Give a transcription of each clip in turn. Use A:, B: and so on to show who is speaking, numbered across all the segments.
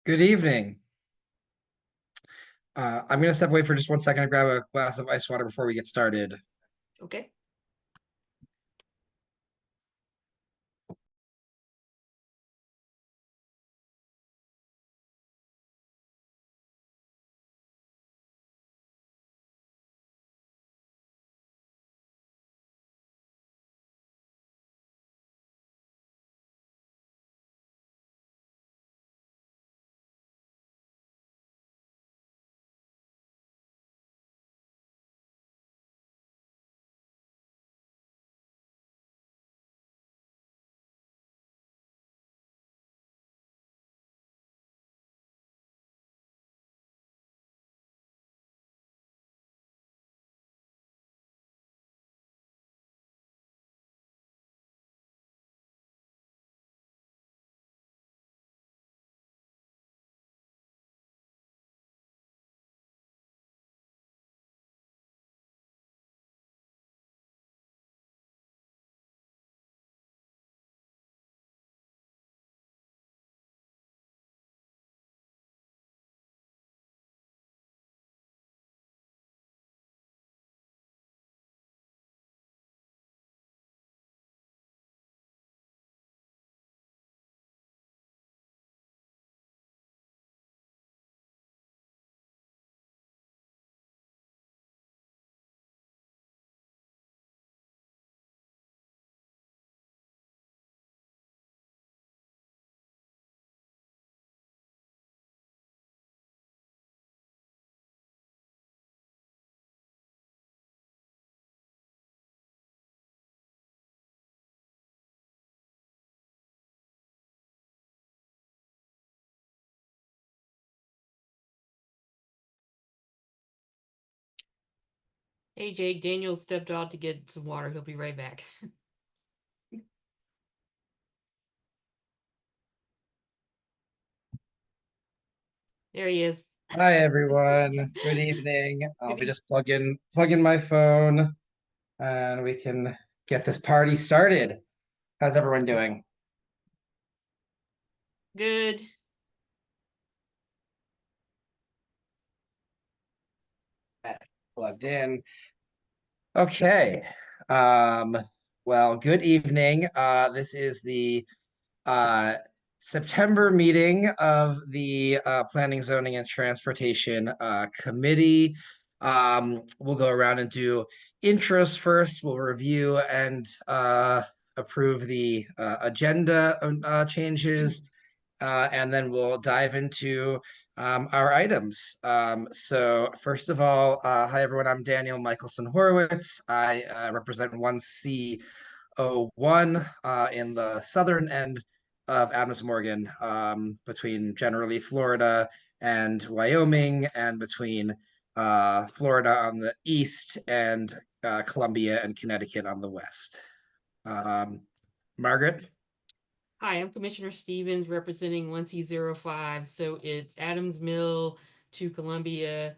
A: Good evening. I'm going to step away for just 1 second and grab a glass of ice water before we get started.
B: Okay. Hey Jake, Daniel stepped out to get some water. He'll be right back. There he is.
A: Hi, everyone. Good evening. I'll be just plugging my phone and we can get this party started. How's everyone doing?
B: Good.
A: Plugged in. Okay. Um, well, good evening. This is the uh, September meeting of the Planning, Zoning, and Transportation Committee. We'll go around and do intros first. We'll review and approve the agenda changes, and then we'll dive into our items. So first of all, hi everyone, I'm Daniel Michelson Horowitz. I represent 1C01 in the southern end of Adams Morgan, between generally Florida and Wyoming, and between Florida on the east and Columbia and Connecticut on the west. Margaret?
B: Hi, I'm Commissioner Stevens representing 1C05. So it's Adams Mill to Columbia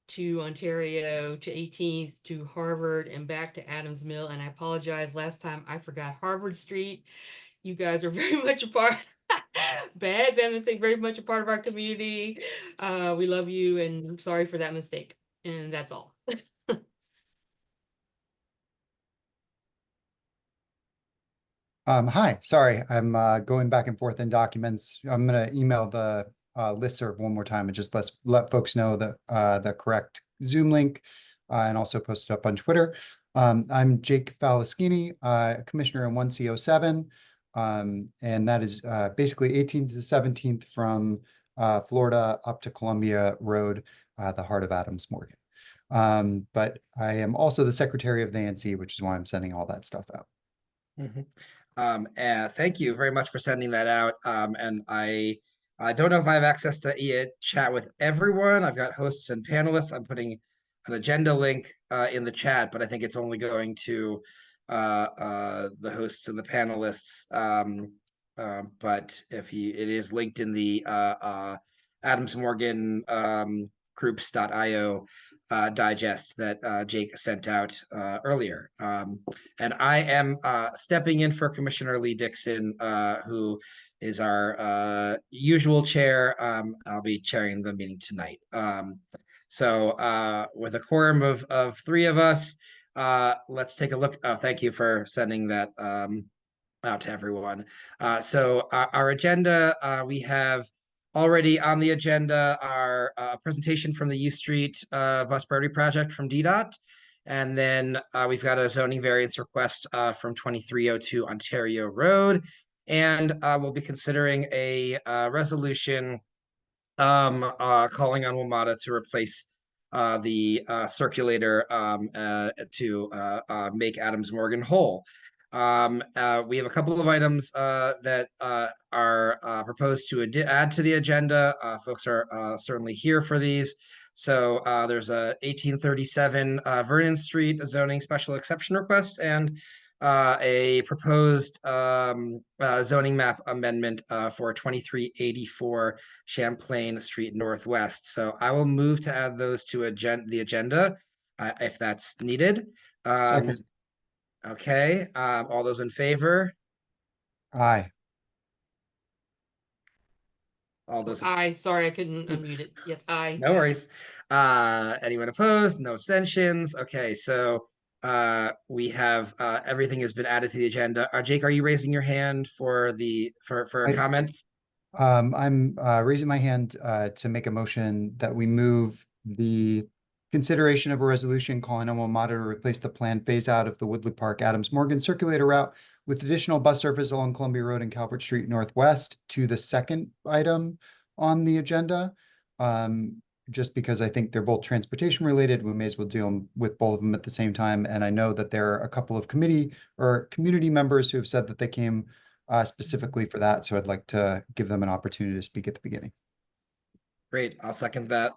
B: to Ontario to 18th to Harvard and back to Adams Mill. And I apologize, last time I forgot Harvard Street. You guys are very much a part. Bad mistake, very much a part of our community. We love you and I'm sorry for that mistake. And that's all.
C: Hi, sorry, I'm going back and forth in documents. I'm going to email the listserv one more time and just let folks know the correct Zoom link and also post it up on Twitter. I'm Jake Falaschini, Commissioner in 1C07, and that is basically 18th to 17th from Florida up to Columbia Road, the heart of Adams Morgan. But I am also the Secretary of the ANC, which is why I'm sending all that stuff out.
A: Mm-hmm. Thank you very much for sending that out. And I don't know if I have access to chat with everyone. I've got hosts and panelists. I'm putting an agenda link in the chat, but I think it's only going to the hosts and the panelists. But it is linked in the Adams Morgan groups.io digest that Jake sent out earlier. And I am stepping in for Commissioner Lee Dixon, who is our usual chair. I'll be chairing the meeting tonight. So with a quorum of three of us, let's take a look. Oh, thank you for sending that out to everyone. So our agenda, we have already on the agenda our presentation from the U Street Bus Priority Project from DDOT. And then we've got a zoning variance request from 2302 Ontario Road. And we'll be considering a resolution calling on WMATA to replace the circulator to make Adams Morgan whole. We have a couple of items that are proposed to add to the agenda. Folks are certainly here for these. So there's a 1837 Vernon Street zoning special exception request and a proposed zoning map amendment for 2384 Champlain Street Northwest. So I will move to add those to the agenda if that's needed.
C: Second.
A: Okay, all those in favor?
C: Aye.
A: All those,
B: Sorry, I couldn't unmute it. Yes, aye.
A: no worries. Anyone opposed? No abstentions? Okay, so we have everything has been added to the agenda. Jake, are you raising your hand for a comment?
C: I'm raising my hand to make a motion that we move the consideration of a resolution calling on WMATA to replace the planned phase out of the Woodley Park Adams Morgan circulator route with additional bus service along Columbia Road and Calvert Street Northwest to the second item on the agenda. Just because I think they're both transportation related, we may as well deal with both of them at the same time. And I know that there are a couple of committee or community members who have said that they came specifically for that. So I'd like to give them an opportunity to speak at the beginning.
A: Great, I'll second that.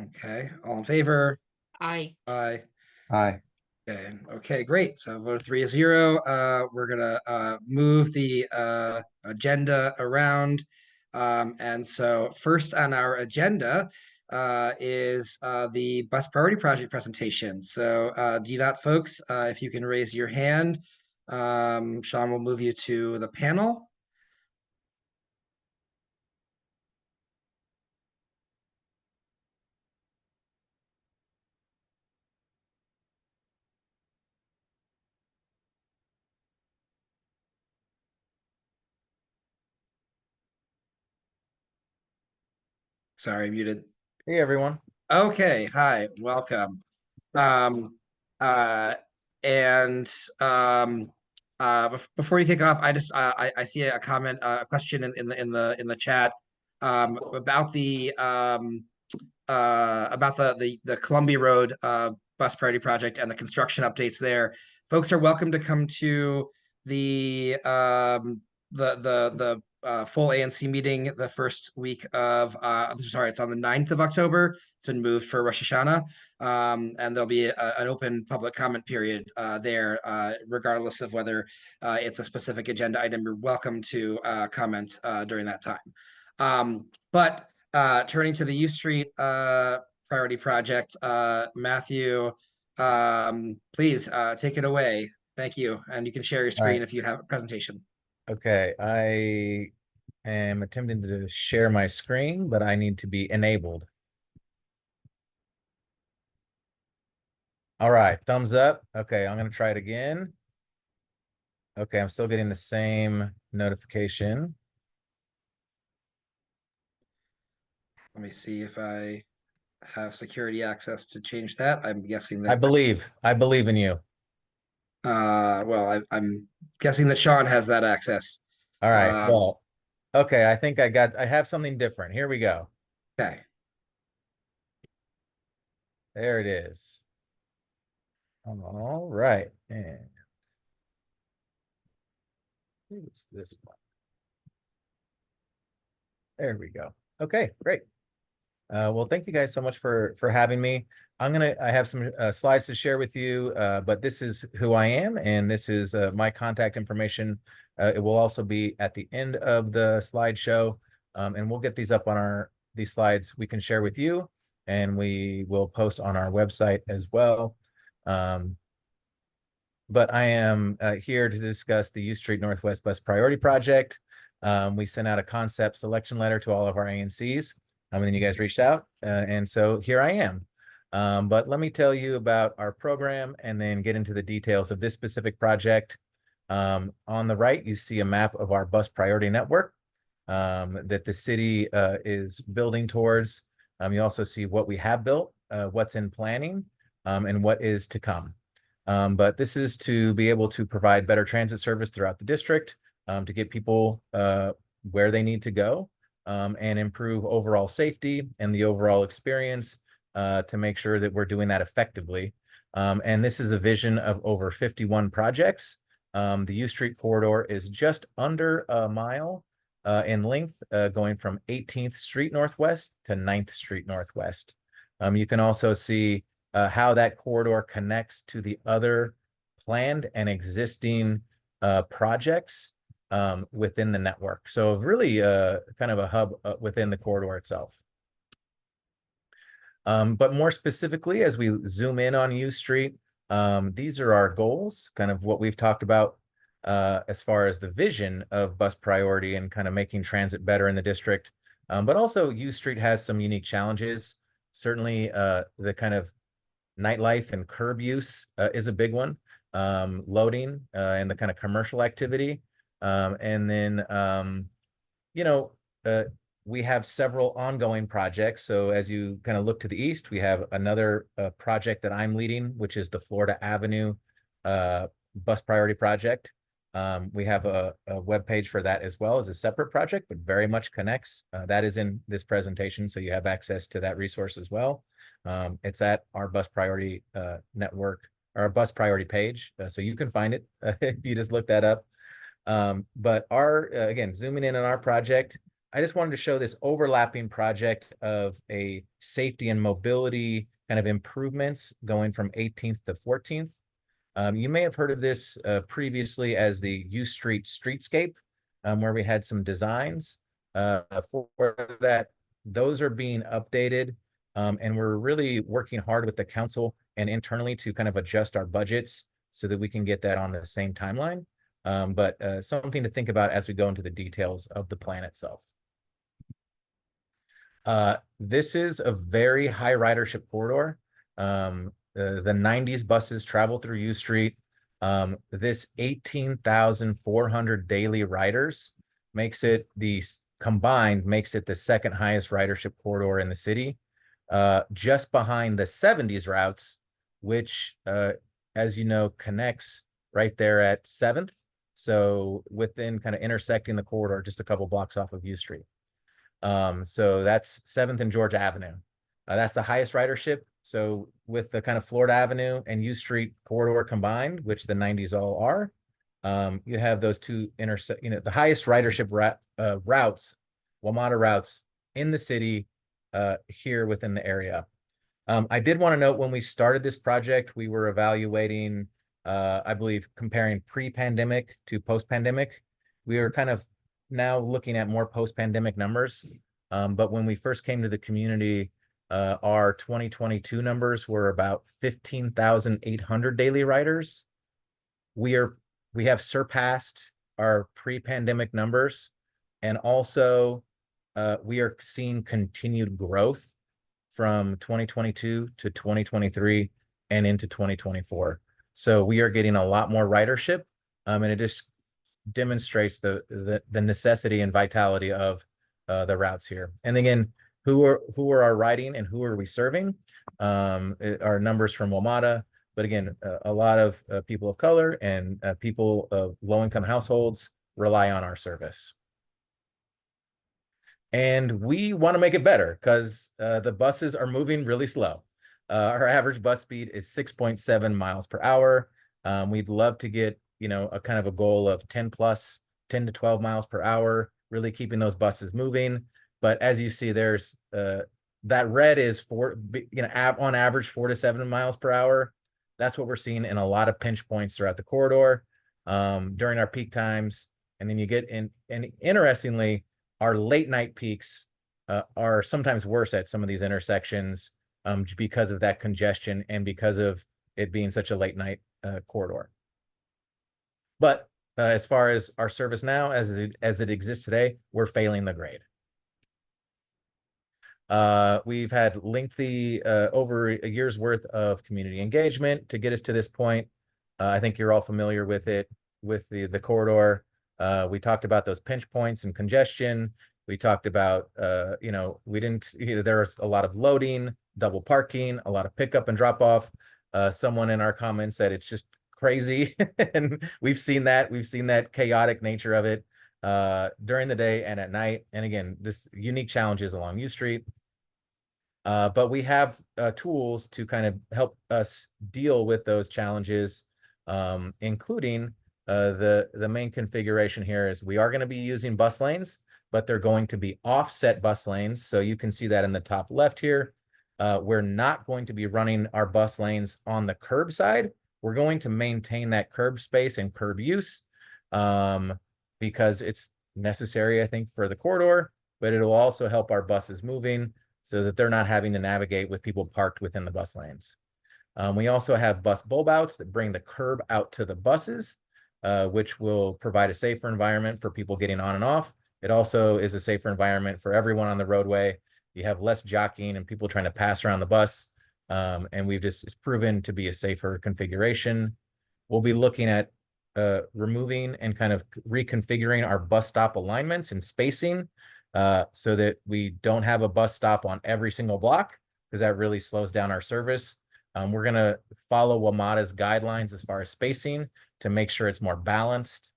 A: Okay, all in favor?
B: Aye.
A: Aye.
C: Aye.
A: Okay, great. So vote 3-0. We're gonna move the agenda around. And so first on our agenda is the bus priority project presentation. So DDOT folks, if you can raise your hand, Sean will move you to the panel. Sorry, muted.
D: Hey, everyone.
A: Okay, hi, welcome. Um, uh, and before you kick off, I just I see a comment, a question in the chat about the Columbia Road bus priority project and the construction updates there. Folks are welcome to come to the full ANC meeting the first week of sorry, it's on the 9th of October. It's been moved for Rosh Hashanah. And there'll be an open public comment period there, regardless of whether it's a specific agenda item. You're welcome to comment during that time. But turning to the U Street priority project, Matthew, please take it away. Thank you. And you can share your screen if you have a presentation.
D: Okay, I am attempting to share my screen, but I need to be enabled. All right, thumbs up. Okay, I'm going to try it again. Okay, I'm still getting the same notification.
A: Let me see if I have security access to change that. I'm guessing that
D: I believe in you.
A: well, I'm guessing that Sean has that access.
D: All right, well, okay, I think I have something different. Here we go.
A: Okay.
D: There it is. All right, and it's this one. There we go. Okay, great. Well, thank you guys so much for having me. I have some slides to share with you, but this is who I am, and this is my contact information. It will also be at the end of the slideshow, and we'll get these up on these slides we can share with you, and we will post on our website as well. But I am here to discuss the U Street Northwest Bus Priority Project. We sent out a concept selection letter to all of our ANCs, and then you guys reached out, and so here I am. But let me tell you about our program and then get into the details of this specific project. On the right, you see a map of our bus priority network that the city is building towards. You also see what we have built, what's in planning, and what is to come. But this is to be able to provide better transit service throughout the district, to get people where they need to go, and improve overall safety and the overall experience, to make sure that we're doing that effectively. And this is a vision of over 51 projects. The U Street corridor is just under a mile in length, going from 18th Street Northwest to 9th Street Northwest. You can also see how that corridor connects to the other planned and existing projects within the network. So really kind of a hub within the corridor itself. But more specifically, as we zoom in on U Street, these are our goals, kind of what we've talked about as far as the vision of bus priority and kind of making transit better in the district. But also U Street has some unique challenges. Certainly the kind of nightlife and curb use is a big one. Loading and the kind of commercial activity. And then, you know, we have several ongoing projects. So as you kind of look to the east, we have another project that I'm leading, which is the Florida Avenue bus priority project. We have a web page for that as well as a separate project, but very much connects. That is in this presentation, so you have access to that resource as well. It's at our bus priority network, or our bus priority page, so you can find it if you just look that up. But our again, zooming in on our project, I just wanted to show this overlapping project of a safety and mobility kind of improvements going from 18th to 14th. You may have heard of this previously as the U Street Streetscape, where we had some designs for that. Those are being updated, and we're really working hard with the council and internally to kind of adjust our budgets so that we can get that on the same timeline. But something to think about as we go into the details of the plan itself. This is a very high ridership corridor. The 90s buses travel through U Street. This 18,400 daily riders makes it combined makes it the second highest ridership corridor in the city, just behind the 70s routes, which, as you know, connects right there at 7th. So within kind of intersecting the corridor, just a couple blocks off of U Street. So that's 7th and Georgia Avenue. That's the highest ridership. So with the kind of Florida Avenue and U Street corridor combined, which the 90s all are, you have those two the highest ridership routes, WMATA routes in the city here within the area. I did want to note when we started this project, we were evaluating, I believe, comparing pre-pandemic to post-pandemic. We were kind of now looking at more post-pandemic numbers. But when we first came to the community, our 2022 numbers were about 15,800 daily riders. We have surpassed our pre-pandemic numbers, and also we are seeing continued growth from 2022 to 2023 and into 2024. So we are getting a lot more ridership, and it just demonstrates the necessity and vitality of the routes here. And again, who are our riding and who are we serving? Our numbers from WMATA, but again, a lot of people of color and people of low-income households rely on our service. And we want to make it better because the buses are moving really slow. Our average bus speed is 6.7 miles per hour. We'd love to get, a kind of a goal of 10 to 12 miles per hour, really keeping those buses moving. But as you see, there's that red is on average 4 to 7 miles per hour. That's what we're seeing in a lot of pinch points throughout the corridor during our peak times. And then you get in, and interestingly, our late night peaks are sometimes worse at some of these intersections because of that congestion and because of it being such a late night corridor. But as far as our service now, as it exists today, we're failing the grade. We've had lengthy, over a year's worth of community engagement to get us to this point. I think you're all familiar with it, with the corridor. We talked about those pinch points and congestion. We talked about, there was a lot of loading, double parking, a lot of pickup and drop off. Someone in our comments said it's just crazy. And we've seen that chaotic nature of it during the day and at night. And again, this unique challenges along U Street. But we have tools to kind of help us deal with those challenges, including the main configuration here is we are going to be using bus lanes, but they're going to be offset bus lanes. So you can see that in the top left here. We're not going to be running our bus lanes on the curb side. We're going to maintain that curb space and curb use because it's necessary, I think, for the corridor, but it'll also help our buses moving so that they're not having to navigate with people parked within the bus lanes. We also have bus bulb outs that bring the curb out to the buses, which will provide a safer environment for people getting on and off. It also is a safer environment for everyone on the roadway. You have less jockeying and people trying to pass around the bus. And it's proven to be a safer configuration. We'll be looking at removing and kind of reconfiguring our bus stop alignments and spacing so that we don't have a bus stop on every single block, because that really slows down our service. We're going to follow WMATA's guidelines as far as spacing to make sure it's more balanced.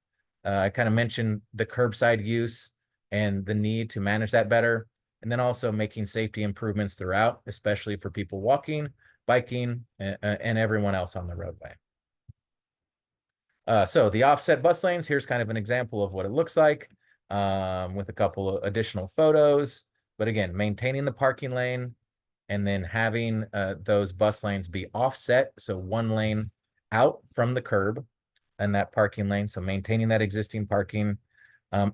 D: I kind of mentioned the curbside use and the need to manage that better. And then also making safety improvements throughout, especially for people walking, biking, and everyone else on the roadway. So the offset bus lanes, here's kind of an example of what it looks like with a couple of additional photos. But again, maintaining the parking lane and then having those bus lanes be offset. So one lane out from the curb and that parking lane. So maintaining that existing parking.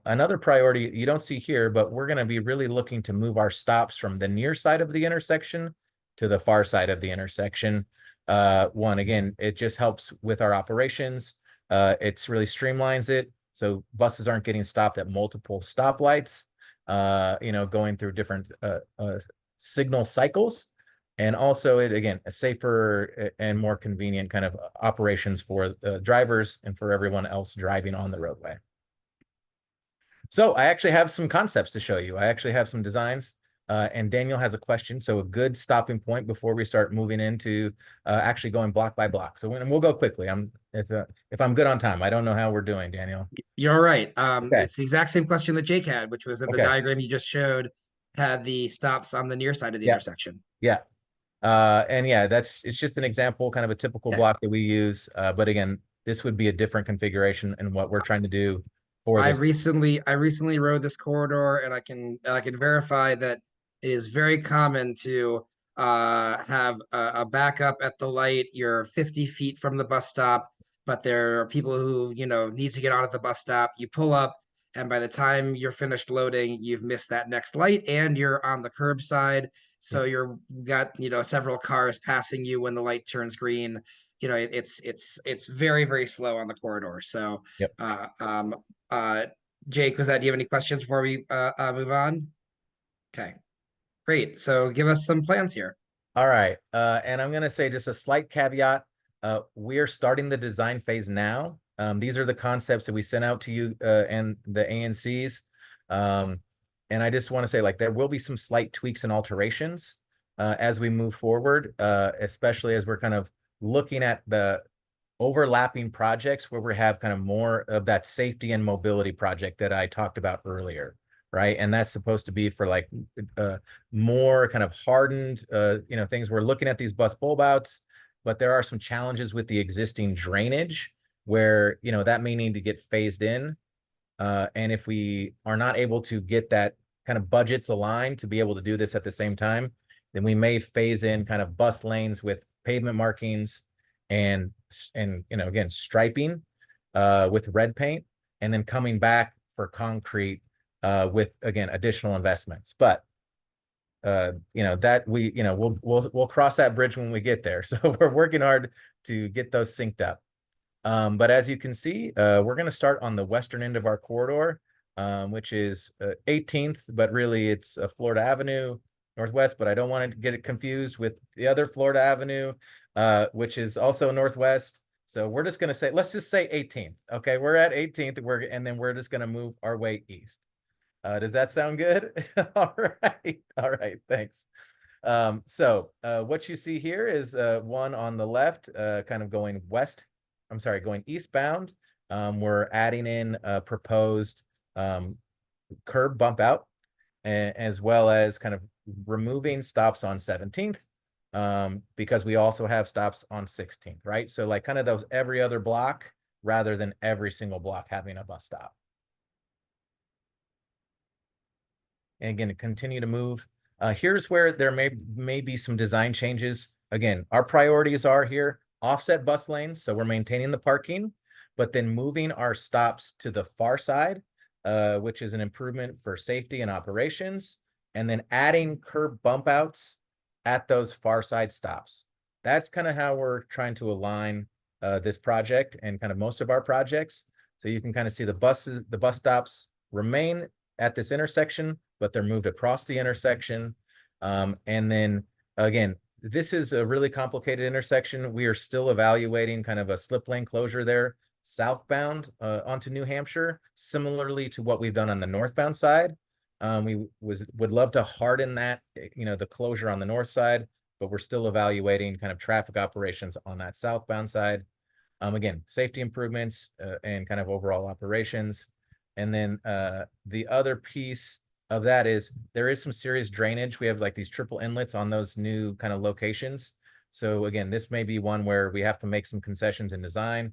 D: Another priority you don't see here, but we're going to be really looking to move our stops from the near side of the intersection to the far side of the intersection. Again, it just helps with our operations. It's really streamlines it. So buses aren't getting stopped at multiple stoplights, going through different signal cycles. And also a safer and more convenient kind of operations for drivers and for everyone else driving on the roadway. So I actually have some concepts to show you. I actually have some designs and Daniel has a question. So a good stopping point before we start moving into actually going block by block. So we'll go quickly. If I'm good on time. I don't know how we're doing, Daniel.
A: You're right.
D: Okay.
A: It's the exact same question that Jake had, which was that the
D: Okay.
A: diagram you just showed had the stops on the near side of the intersection.
D: Yeah. It's just an example, kind of a typical block that we use. But again, this would be a different configuration and what we're trying to do for
A: I
D: this.
A: recently rode this corridor, and I can verify that it is very common to have a backup at the light. You're 50 feet from the bus stop, but there are people who need to get on at the bus stop. You pull up, and by the time you're finished loading, you've missed that next light, and you're on the curbside. So you're got several cars passing you when the light turns green. It's very, very slow on the corridor. So
D: Yep.
A: Jake, do you have any questions before we move on? Okay, great. So give us some plans here.
D: All right. And I'm going to say just a slight caveat. We are starting the design phase now. These are the concepts that we sent out to you and the ANCs. And I just want to say, there will be some slight tweaks and alterations as we move forward, especially as we're kind of looking at the overlapping projects where we have kind of more of that safety and mobility project that I talked about earlier, right? And that's supposed to be for more kind of hardened, things. We're looking at these bus bulb outs, but there are some challenges with the existing drainage where, that may need to get phased in. And if we are not able to get that kind of budgets aligned to be able to do this at the same time, then we may phase in kind of bus lanes with pavement markings and again, striping with red paint, and then coming back for concrete with, again, additional investments. But we'll cross that bridge when we get there. So we're working hard to get those synced up. But as you can see, we're going to start on the western end of our corridor, which is 18th, but really it's Florida Avenue Northwest, but I don't want to get it confused with the other Florida Avenue, which is also Northwest. So we're just going to say, let's just say 18th. Okay, we're at 18th, and then we're just going to move our way east. Does that sound good? All right, thanks. So what you see here is one on the left, kind of going west. I'm sorry, going eastbound. We're adding in a proposed curb bump out, as well as kind of removing stops on 17th, because we also have stops on 16th, right? So like kind of those every other block rather than every single block having a bus stop. And again, continue to move. Here's where there may be some design changes. Again, our priorities are here, offset bus lanes, so we're maintaining the parking, but then moving our stops to the far side, which is an improvement for safety and operations, and then adding curb bump outs at those far side stops. That's kind of how we're trying to align this project and kind of most of our projects. So you can kind of see the bus stops remain at this intersection, but they're moved across the intersection. And then again, this is a really complicated intersection. We are still evaluating kind of a slip lane closure there, southbound onto New Hampshire, similarly to what we've done on the northbound side. We would love to harden that, the closure on the north side, but we're still evaluating kind of traffic operations on that southbound side. Again, safety improvements and kind of overall operations. And then the other piece of that is there is some serious drainage. We have like these triple inlets on those new kind of locations. So again, this may be one where we have to make some concessions in design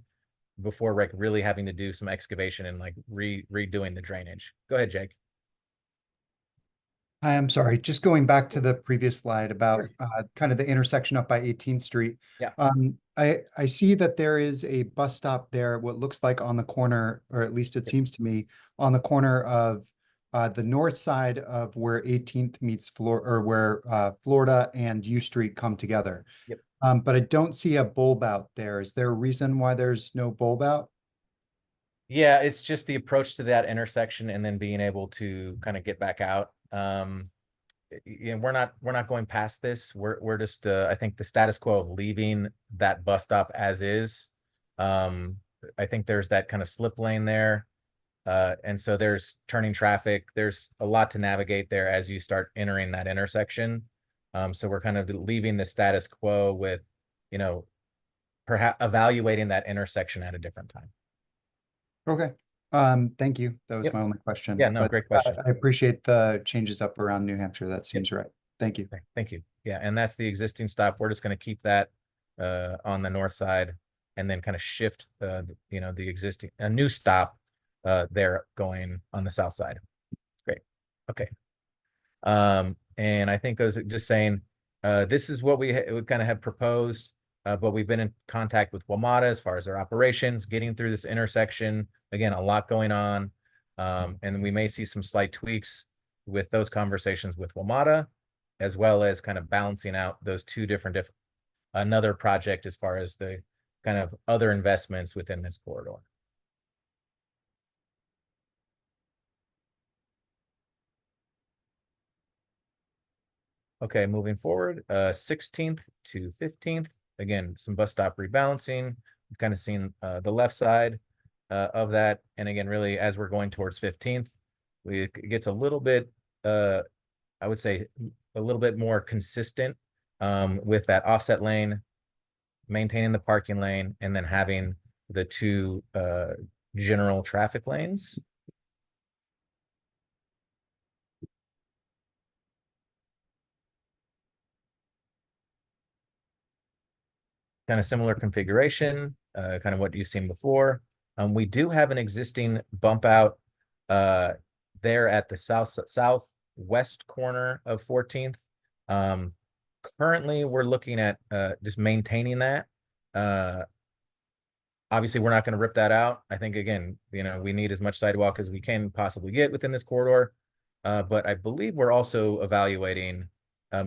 D: before like really having to do some excavation and like redoing the drainage. Go ahead, Jake.
C: Hi, I'm sorry, just going back to the previous slide about kind of the intersection up by 18th Street.
D: Yeah.
C: I see that there is a bus stop there, what looks like on the corner, or at least it seems to me, on the corner of the north side of where 18th meets where Florida and U Street come together.
D: Yep.
C: But I don't see a bulb out there. Is there a reason why there's no bulb out?
D: Yeah, it's just the approach to that intersection and then being able to kind of get back out. We're not going past this. We're just I think the status quo of leaving that bus stop as is. I think there's that kind of slip lane there. And so there's turning traffic. There's a lot to navigate there as you start entering that intersection. So we're kind of leaving the status quo with, perhaps evaluating that intersection at a different time.
C: Okay. Thank you. That was
D: Yep.
C: my only question.
D: Yeah, no,
C: But,
D: great question.
C: I appreciate the changes up around New Hampshire. That seems right. Thank you.
D: Okay, thank you. Yeah, and that's the existing stop. We're just going to keep that on the north side and then kind of shift, the existing, a new stop there going on the south side. Great. Okay. And I think I was just saying, this is what we kind of have proposed, but we've been in contact with WMATA as far as their operations, getting through this intersection. Again, a lot going on. And we may see some slight tweaks with those conversations with WMATA, as well as kind of balancing out those two different another project as far as the kind of other investments within this corridor. Okay, moving forward, 16th to 15th. Again, some bus stop rebalancing. We've kind of seen the left side of that. And again, really, as we're going towards 15th, it gets a little bit, I would say, a little bit more consistent with that offset lane, maintaining the parking lane, and then having the two general traffic lanes. Kind of similar configuration, kind of what you've seen before. We do have an existing bump out there at the southwest corner of 14th. Currently, we're looking at just maintaining that. Obviously, we're not going to rip that out. I think, again, we need as much sidewalk as we can possibly get within this corridor. But I believe we're also evaluating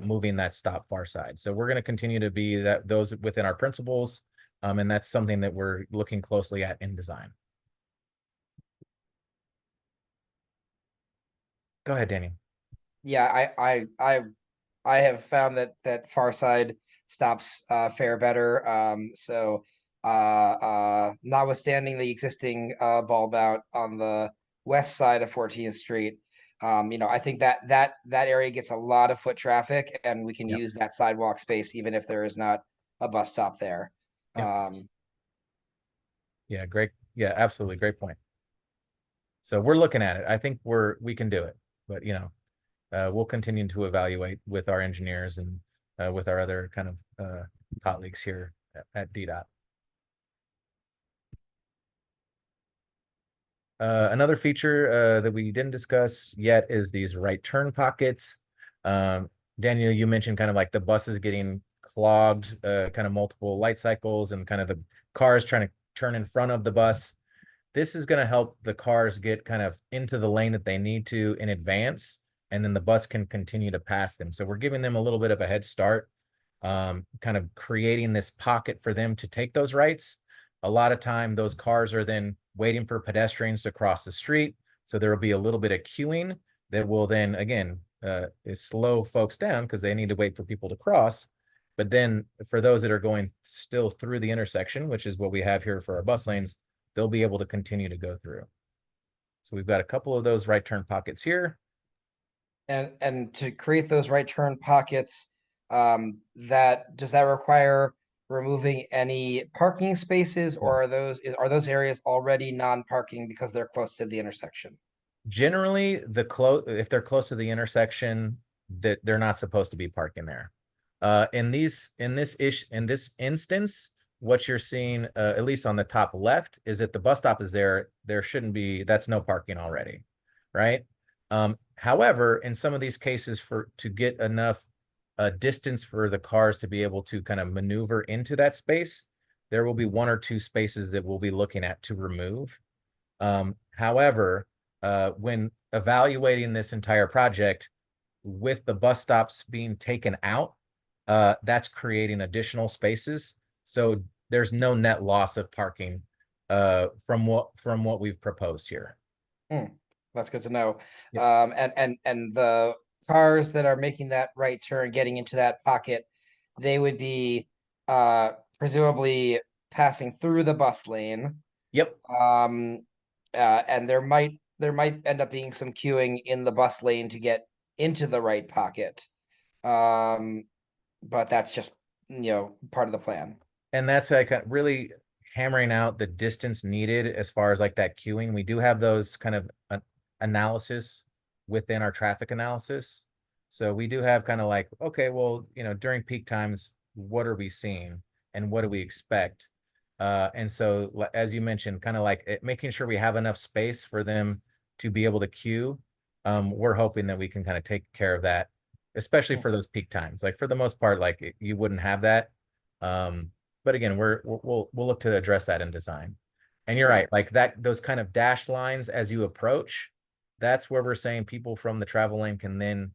D: moving that stop far side. So we're going to continue to be those within our principles, And that's something that we're looking closely at in design. Go ahead, Danny.
A: Yeah, I have found that far side stops fare better. Notwithstanding the existing bulb out on the west side of 14th Street, I think that area gets a lot of foot traffic, and we can
D: Yep.
A: use that sidewalk space even if there is not a bus stop there.
D: Yep. Yeah, great. Yeah, absolutely. Great point. So we're looking at it. I think we can do it, but we'll continue to evaluate with our engineers and with our other kind of colleagues here at DDOT. Another feature that we didn't discuss yet is these right turn pockets. Daniel, you mentioned kind of like the buses getting clogged, kind of multiple light cycles and kind of the cars trying to turn in front of the bus. This is going to help the cars get kind of into the lane that they need to in advance, and then the bus can continue to pass them. So we're giving them a little bit of a head start, kind of creating this pocket for them to take those rights. A lot of time, those cars are then waiting for pedestrians to cross the street. So there will be a little bit of queuing that will then, again, slow folks down because they need to wait for people to cross. But then for those that are going still through the intersection, which is what we have here for our bus lanes, they'll be able to continue to go through. So we've got a couple of those right turn pockets here.
A: And to create those right turn pockets, does that require removing any parking spaces, or are those areas already non-parking because they're close to the intersection?
D: Generally, if they're close to the intersection, that they're not supposed to be parking there. In this instance, what you're seeing, at least on the top left, is that the bus stop is there. There shouldn't be, that's no parking already, right? However, in some of these cases, to get enough distance for the cars to be able to kind of maneuver into that space, there will be 1 or 2 spaces that we'll be looking at to remove. However, when evaluating this entire project, with the bus stops being taken out, that's creating additional spaces. So there's no net loss of parking from what we've proposed here.
A: That's good to know.
D: Yep.
A: And the cars that are making that right turn, getting into that pocket, they would be presumably passing through the bus lane.
D: Yep.
A: And there might end up being some queuing in the bus lane to get into the right pocket. But that's just part of the plan.
D: And that's like really hammering out the distance needed as far as like that queuing. We do have those kind of analysis within our traffic analysis. So we do have kind of like, okay, well, during peak times, what are we seeing and what do we expect? And so, as you mentioned, kind of like making sure we have enough space for them to be able to queue. We're hoping that we can kind of take care of that, especially for those peak times. Like for the most part, like you wouldn't have that. But again, we'll look to address that in design. And you're right, like those kind of dashed lines as you approach, that's where we're saying people from the travel lane can then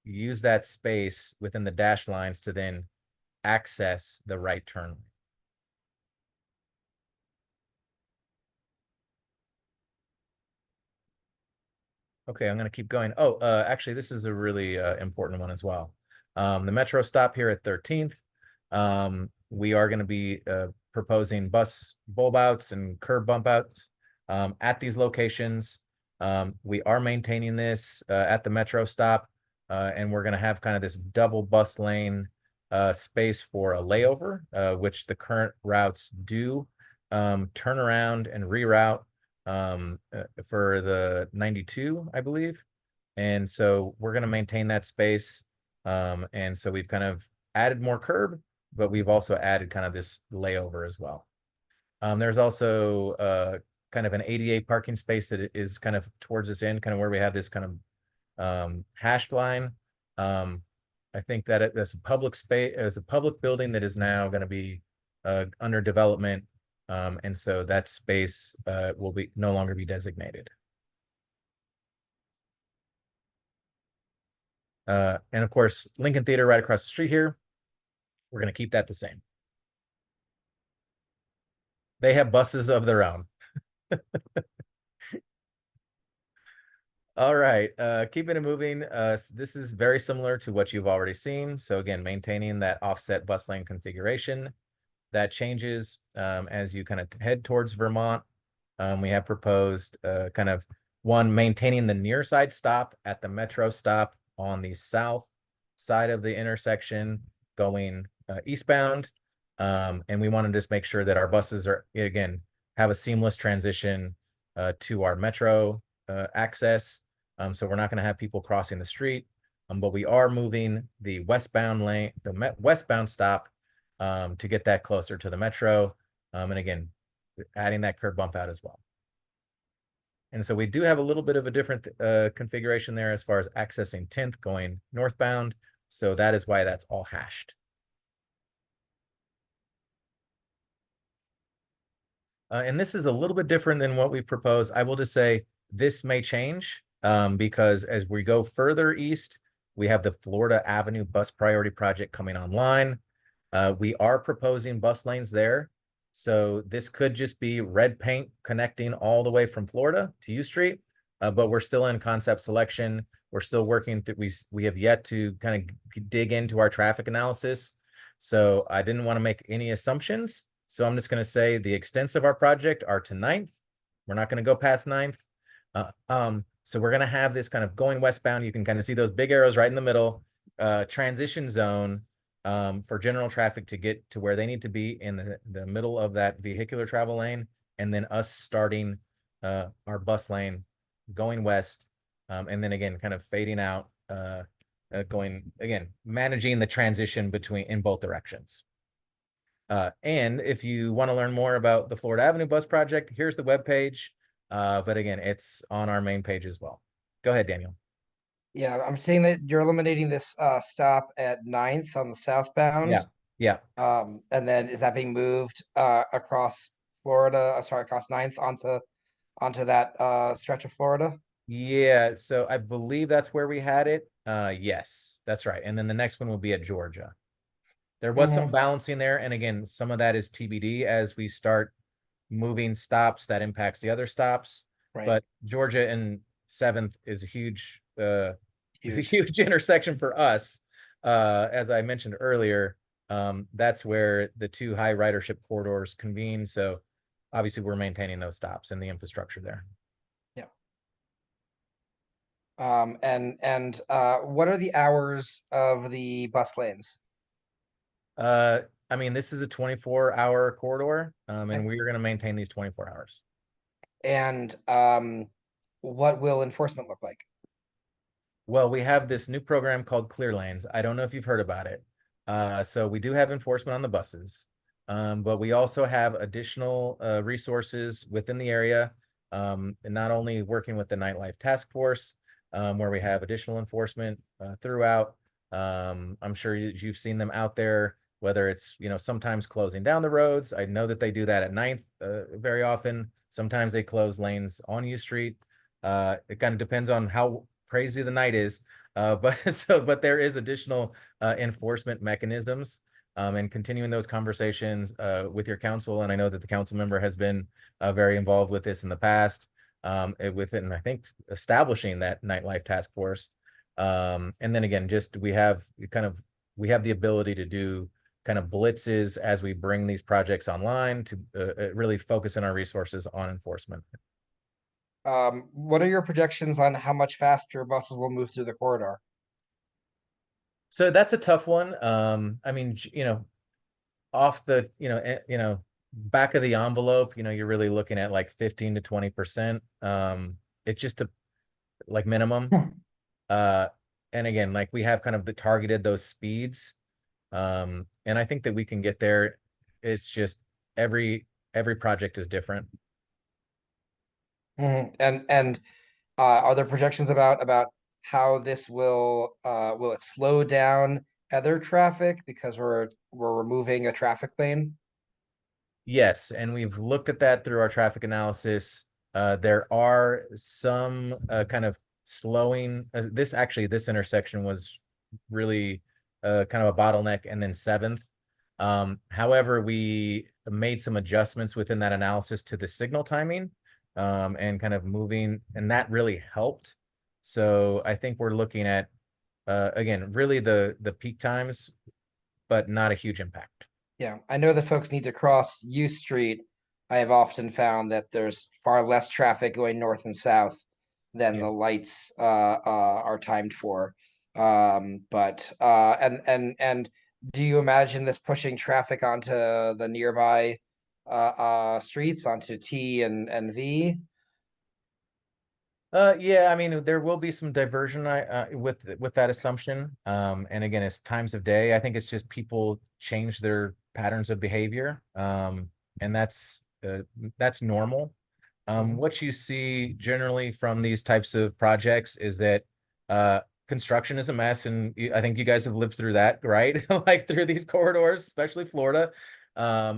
D: use that space within the dashed lines to then access the right turn lane. Okay, I'm going to keep going. Oh, actually, this is a really important one as well. The Metro stop here at 13th. We are going to be proposing bus bulb outs and curb bump outs at these locations. We are maintaining this at the Metro stop, and we're going to have kind of this double bus lane space for a layover, which the current routes do turn around and reroute for the 92, I believe. And so we're going to maintain that space. And so we've kind of added more curb, but we've also added kind of this layover as well. There's also kind of an ADA parking space that is kind of towards this end, kind of where we have this kind of hashed line. I think that it's a public space, it's a public building that is now going to be under development. And so that space will no longer be designated. And of course, Lincoln Theater right across the street here, we're going to keep that the same. They have buses of their own. All right, keeping it moving. This is very similar to what you've already seen. So again, maintaining that offset bus lane configuration. That changes as you kind of head towards Vermont. We have proposed kind of maintaining the near side stop at the metro stop on the south side of the intersection going eastbound. And we want to just make sure that our buses are, again, have a seamless transition to our metro access. So we're not going to have people crossing the street, but we are moving the westbound lane, the westbound stop to get that closer to the metro. And again, adding that curb bump out as well. And so we do have a little bit of a different configuration there as far as accessing 10th going northbound. So that is why that's all hashed. And this is a little bit different than what we've proposed. I will just say this may change because as we go further east, we have the Florida Avenue Bus Priority Project coming online. We are proposing bus lanes there. So this could just be red paint connecting all the way from Florida to U Street, but we're still in concept selection. We're still working through, we have yet to kind of dig into our traffic analysis. So I didn't want to make any assumptions. So I'm just going to say the extents of our project are to 9th. We're not going to go past 9th. So we're going to have this kind of going westbound. You can kind of see those big arrows right in the middle, transition zone for general traffic to get to where they need to be in the middle of that vehicular travel lane. And then us starting our bus lane going west. And then again, kind of fading out, going again, managing the transition in both directions. And if you want to learn more about the Florida Avenue Bus Project, here's the webpage. But again, it's on our main page as well. Go ahead, Daniel.
A: Yeah, I'm seeing that you're eliminating this stop at 9th on the southbound.
D: Yeah, yeah.
A: And then is that being moved across Florida, across 9th onto that stretch of Florida?
D: Yeah, so I believe that's where we had it. Yes, that's right. And then the next one will be at Georgia. There was some balancing there. And again, some of that is TBD as we start moving stops that impacts the other stops.
A: Right.
D: But Georgia and 7th is a huge,
A: Huge.
D: huge intersection for us. As I mentioned earlier, that's where the two high ridership corridors convene. So obviously we're maintaining those stops and the infrastructure there.
A: Yeah. And what are the hours of the bus lanes?
D: I mean, this is a 24-hour corridor, and we're going to maintain these 24 hours.
A: And what will enforcement look like?
D: Well, we have this new program called Clear Lanes. I don't know if you've heard about it. So we do have enforcement on the buses, but we also have additional resources within the area, and not only working with the Nightlife Task Force, where we have additional enforcement throughout. I'm sure you've seen them out there, whether it's, sometimes closing down the roads. I know that they do that at 9th very often. Sometimes they close lanes on U Street. It kind of depends on how crazy the night is. But there is additional enforcement mechanisms and continuing those conversations with your council. And I know that the council member has been very involved with this in the past within, I think, establishing that Nightlife Task Force. And then again, we have the ability to do kind of blitzes as we bring these projects online to really focus in our resources on enforcement.
A: What are your projections on how much faster buses will move through the corridor?
D: So that's a tough one. I mean, off the, back of the envelope, you're really looking at like 15 to 20%. It's just like minimum. And again, like we have kind of targeted those speeds. And I think that we can get there. It's just every project is different.
A: And are there projections about how this will it slow down other traffic because we're removing a traffic lane?
D: Yes, and we've looked at that through our traffic analysis. There are some kind of slowing. This intersection was really kind of a bottleneck, and then 7th. However, we made some adjustments within that analysis to the signal timing, and kind of moving, and that really helped. So I think we're looking at, again, really the peak times, but not a huge impact.
A: Yeah, I know the folks need to cross U Street. I have often found that there's far less traffic going north and south than
D: Yeah.
A: the lights are timed for. But and do you imagine this pushing traffic onto the nearby streets, onto T and V?
D: Yeah, I mean, there will be some diversion with that assumption. And again, it's times of day. I think it's just people change their patterns of behavior. And that's normal. What you see generally from these types of projects is that construction is a mess, and I think you guys have lived through that, right? Like through these corridors, especially Florida.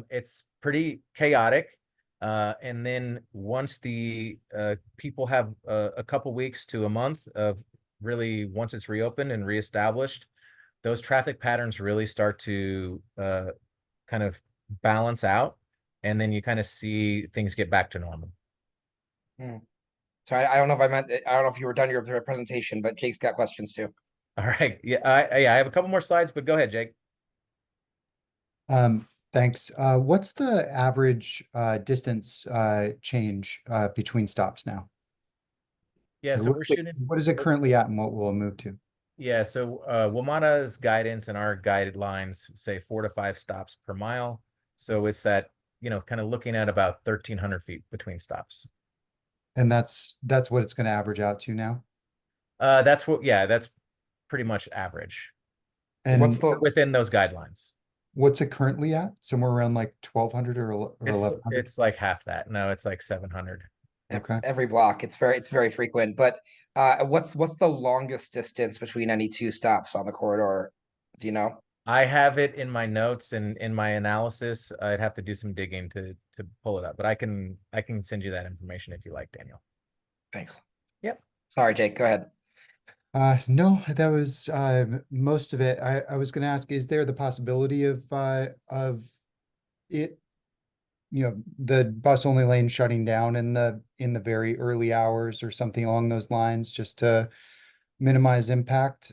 D: It's pretty chaotic. And then once the people have a couple weeks to a month of really, once it's reopened and reestablished, those traffic patterns really start to kind of balance out, and then you kind of see things get back to normal.
A: So I don't know if I don't know if you were done your presentation, but Jake's got questions too.
D: All right. Yeah, I have a couple more slides, but go ahead, Jake.
C: Thanks. What's the average distance change between stops now?
D: Yeah,
C: Or
D: so we're shooting.
C: what is it currently at and what will it move to?
D: Yeah, so WMATA's guidance and our guidelines say 4 to 5 stops per mile. So it's that, kind of looking at about 1,300 feet between stops.
C: And that's what it's going to average out to now.
D: That's pretty much average.
C: And
D: within those guidelines?
C: What's it currently at? Somewhere around like 1,200 or 1,100?
D: It's like half that. No, it's like 700.
C: Okay.
A: Every block, it's very frequent. But what's the longest distance between any two stops on the corridor? Do you know?
D: I have it in my notes and in my analysis. I'd have to do some digging to pull it up, but I can send you that information if you like, Daniel.
A: Thanks.
D: Yep.
A: Sorry, Jake, go ahead.
C: No, that was most of it. I was going to ask, is there the possibility of it, the bus only lane shutting down in the very early hours or something along those lines, just to minimize impact?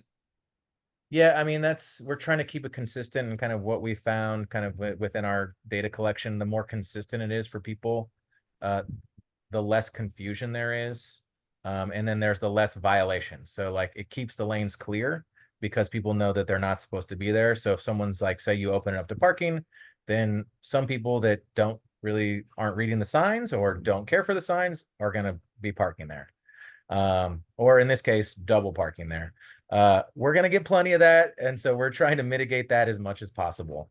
D: Yeah, I mean, we're trying to keep it consistent, and kind of what we found kind of within our data collection, the more consistent it is for people, the less confusion there is. And then there's the less violation. So like it keeps the lanes clear because people know that they're not supposed to be there. So if someone's like, say you open it up to parking, then some people that aren't reading the signs or don't care for the signs are going to be parking there. Or in this case, double parking there. We're going to get plenty of that. And so we're trying to mitigate that as much as possible.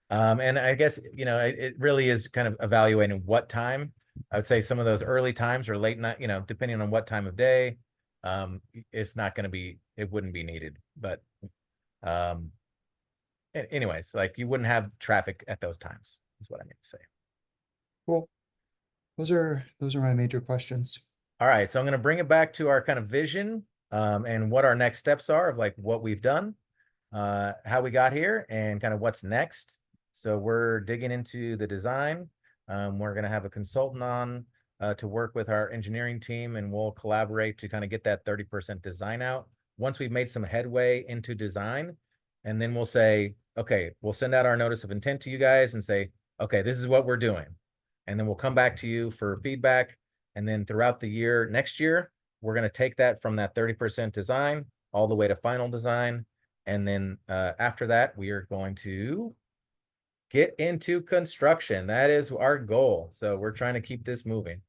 D: And I guess, it really is kind of evaluating what time. I would say some of those early times or late night, depending on what time of day, it's not going to be, it wouldn't be needed. But anyways, like you wouldn't have traffic at those times is what I mean to say.
C: Cool. Those are my major questions.
D: All right, so I'm going to bring it back to our kind of vision and what our next steps are of like what we've done, how we got here, and kind of what's next. So we're digging into the design. We're going to have a consultant on to work with our engineering team, and we'll collaborate to kind of get that 30% design out. Once we've made some headway into design, and then we'll say, okay, we'll send out our notice of intent to you guys and say, okay, this is what we're doing. And then we'll come back to you for feedback. And then throughout the year, next year, we're going to take that from that 30% design all the way to final design. And then after that, we are going to get into construction. That is our goal. So we're trying to keep this moving.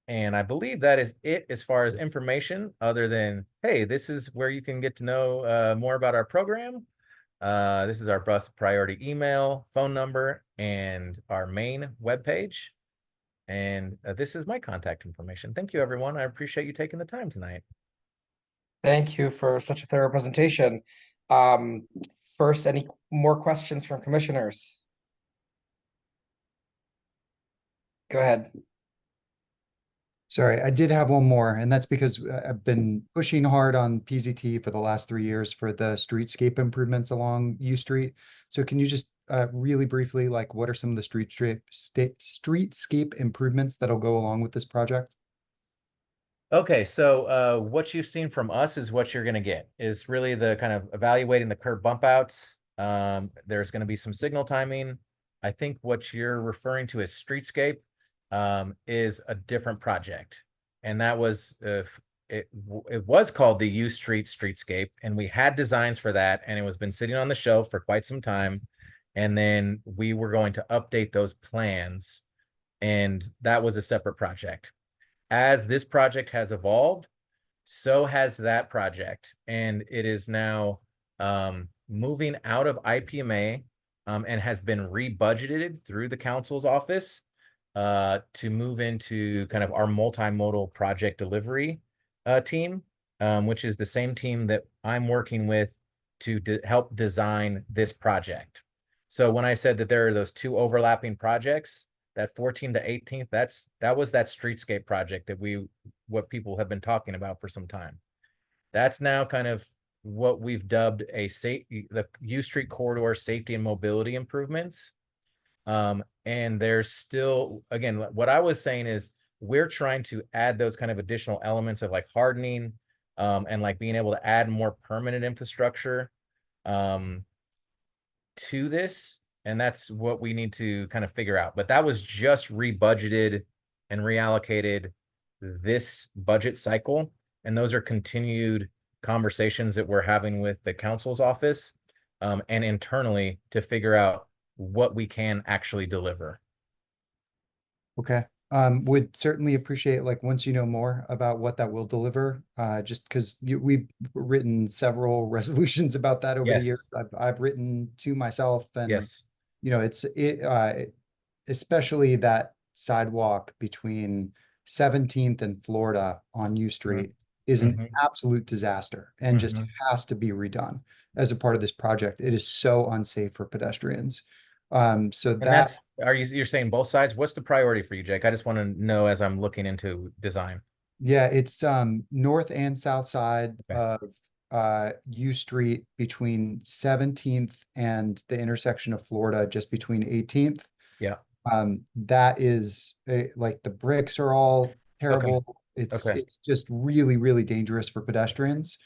D: And I believe that is it as far as information, other than, hey, this is where you can get to know more about our program. This is our bus priority email, phone number, and our main webpage. And this is my contact information. Thank you, everyone. I appreciate you taking the time tonight.
A: Thank you for such a thorough presentation. First, any more questions from commissioners? Go ahead.
C: Sorry, I did have one more, and that's because I've been pushing hard on PZT for the last 3 years for the streetscape improvements along U Street. So can you just really briefly, like, what are some of the streetscape improvements that'll go along with this project?
D: Okay, so what you've seen from us is what you're going to get, is really the kind of evaluating the curb bump outs. There's going to be some signal timing. I think what you're referring to as streetscape is a different project. And that was, it was called the U Street Streetscape, and we had designs for that, and it was been sitting on the shelf for quite some time. And then we were going to update those plans, and that was a separate project. As this project has evolved, so has that project, and it is now moving out of IPMA and has been rebudgeted through the council's office to move into kind of our multimodal project delivery team, which is the same team that I'm working with to help design this project. So when I said that there are those two overlapping projects, that 14 to 18th, that was that streetscape project that what people have been talking about for some time. That's now kind of what we've dubbed the U Street corridor safety and mobility improvements. And there's still, again, what I was saying is we're trying to add those kind of additional elements of like hardening and like being able to add more permanent infrastructure to this. And that's what we need to kind of figure out. But that was just rebudgeted and reallocated this budget cycle. And those are continued conversations that we're having with the council's office and internally to figure out what we can actually deliver.
C: Okay. Would certainly appreciate, like, once you know more about what that will deliver, just because we've written several resolutions about that over the years.
D: Yes.
C: I've written to myself, and
D: Yes.
C: you know, especially that sidewalk between 17th and Florida on U Street is an absolute disaster and just has to be redone as a part of this project. It is so unsafe for pedestrians. So
D: And
C: that,
D: you're saying both sides? What's the priority for you, Jake? I just want to know as I'm looking into design.
C: yeah, it's north and south side
D: Okay.
C: of U Street between 17th and the intersection of Florida, just between 18th.
D: Yeah.
C: That is like the bricks are all terrible.
D: Okay.
C: It's just really, really dangerous for pedestrians.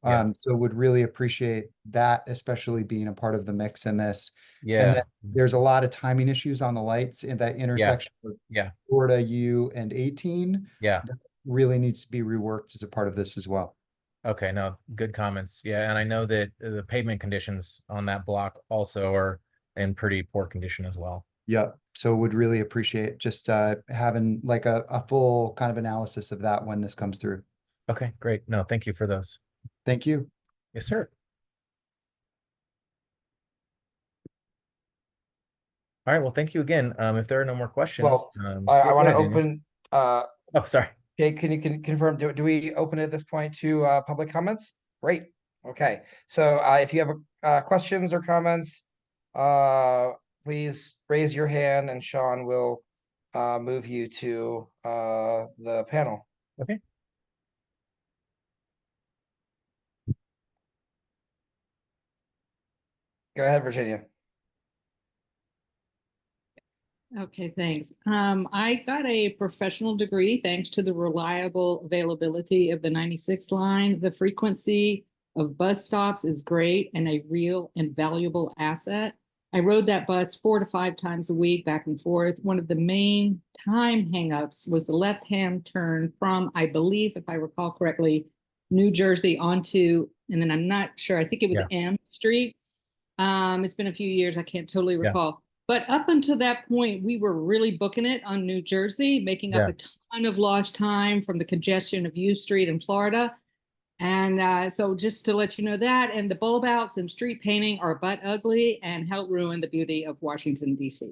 D: Yeah.
C: So would really appreciate that, especially being a part of the mix in this. And
D: Yeah.
C: then there's a lot of timing issues on the lights in that intersection of
D: Yeah.
C: Florida U and 18
D: Yeah.
C: that really needs to be reworked as a part of this as well.
D: Okay. No, good comments. Yeah. And I know that the pavement conditions on that block also are in pretty poor condition as well.
C: Yeah. So would really appreciate just having like a full kind of analysis of that when this comes through.
D: Okay, great. No, thank you for those.
C: Thank you.
D: Yes, sir. All right. Well, thank you again. If there are no more questions,
A: Well,
D: yeah,
A: I
D: go
A: want to
D: ahead, Daniel.
A: open,
D: Oh, sorry.
A: Jake, can you confirm, do we open it at this point to public comments? Great. Okay. So if you have questions or comments, please raise your hand and Sean will move you to the panel.
D: Okay.
A: Go ahead, Virginia.
E: Okay, thanks. I got a professional degree thanks to the reliable availability of the 96 line. The frequency of bus stops is great and a real and valuable asset. I rode that bus 4 to 5 times a week back and forth. One of the main time hangups was the left-hand turn from, I believe, if I recall correctly, New Jersey onto, and then I'm not sure, I think it was M Street. It's been a few years, I can't totally recall. But up until that point, we were really booking it on New Jersey, making up a ton of lost time from the congestion of U Street in Florida. And so just to let you know that, and the bulb outs and street painting are butt ugly and help ruin the beauty of Washington, D.C.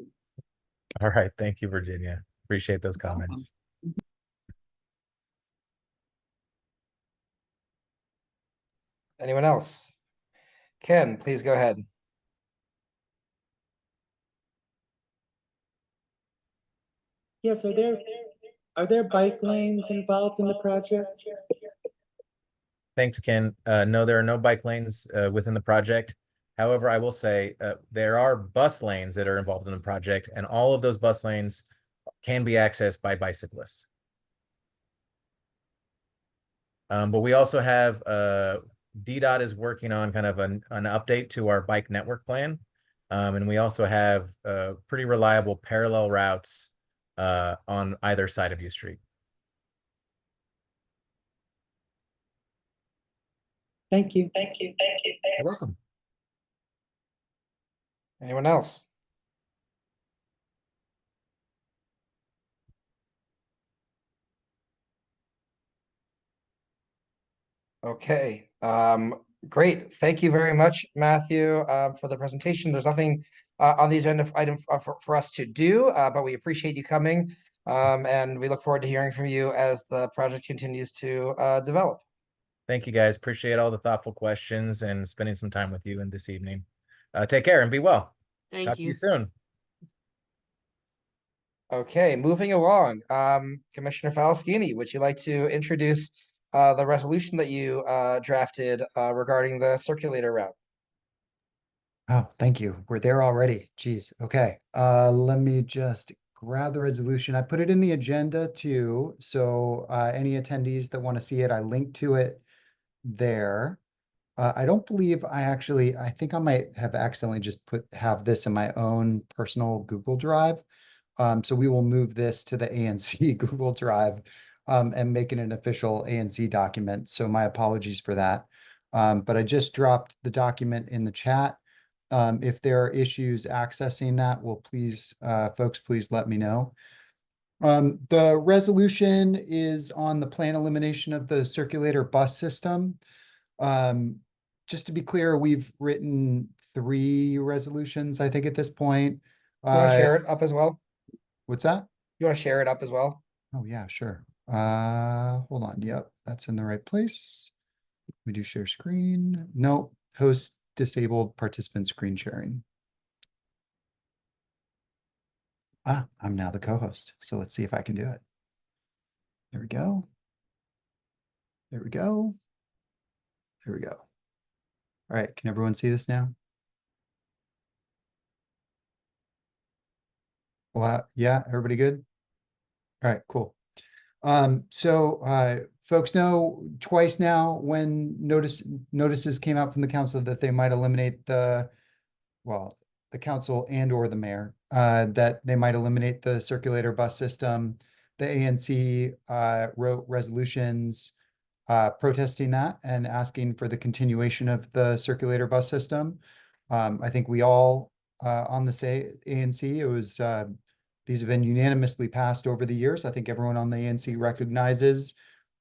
D: All right. Thank you, Virginia. Appreciate those comments.
A: Anyone else? Ken, please go ahead.
F: Yeah, so there
C: Are there bike lanes involved in the project?
D: Thanks, Ken. No, there are no bike lanes within the project. However, I will say there are bus lanes that are involved in the project, and all of those bus lanes can be accessed by bicyclists. But we also have DDOT is working on kind of an update to our bike network plan. And we also have pretty reliable parallel routes on either side of U Street.
C: Thank you.
D: You're welcome.
A: Anyone else? Okay, great. Thank you very much, Matthew, for the presentation. There's nothing on the agenda item for us to do, but we appreciate you coming. And we look forward to hearing from you as the project continues to develop.
D: Thank you, guys. Appreciate all the thoughtful questions and spending some time with you in this evening. Take care and be well.
B: Thank
D: Talk to
B: you.
D: you soon.
A: Okay, moving along. Commissioner Falaschini, would you like to introduce the resolution that you drafted regarding the circulator route?
C: Oh, thank you. We're there already. Geez. Okay. Let me just grab the resolution. I put it in the agenda too. So any attendees that want to see it, I linked to it there. I don't believe I think I might have accidentally just have this in my own personal Google Drive. So we will move this to the ANC Google Drive and make it an official ANC document. So my apologies for that. But I just dropped the document in the chat. If there are issues accessing that, folks, please let me know. The resolution is on the planned elimination of the circulator bus system. Just to be clear, we've written 3 resolutions, I think, at this point.
A: You want to share it up as well?
C: What's that?
A: You want to share it up as well?
C: Oh yeah, sure. Hold on. Yep, that's in the right place. We do share screen. No, host disabled participant screen sharing. I'm now the co-host. So let's see if I can do it. There we go. There we go. There we go. All right, can everyone see this now? Well, yeah, everybody good? All right, cool. So folks know twice now when notices came out from the council that they might eliminate the council and or the mayor, that they might eliminate the circulator bus system. The ANC wrote resolutions protesting that and asking for the continuation of the circulator bus system. I think we all on the ANC, it was these have been unanimously passed over the years. I think everyone on the ANC recognizes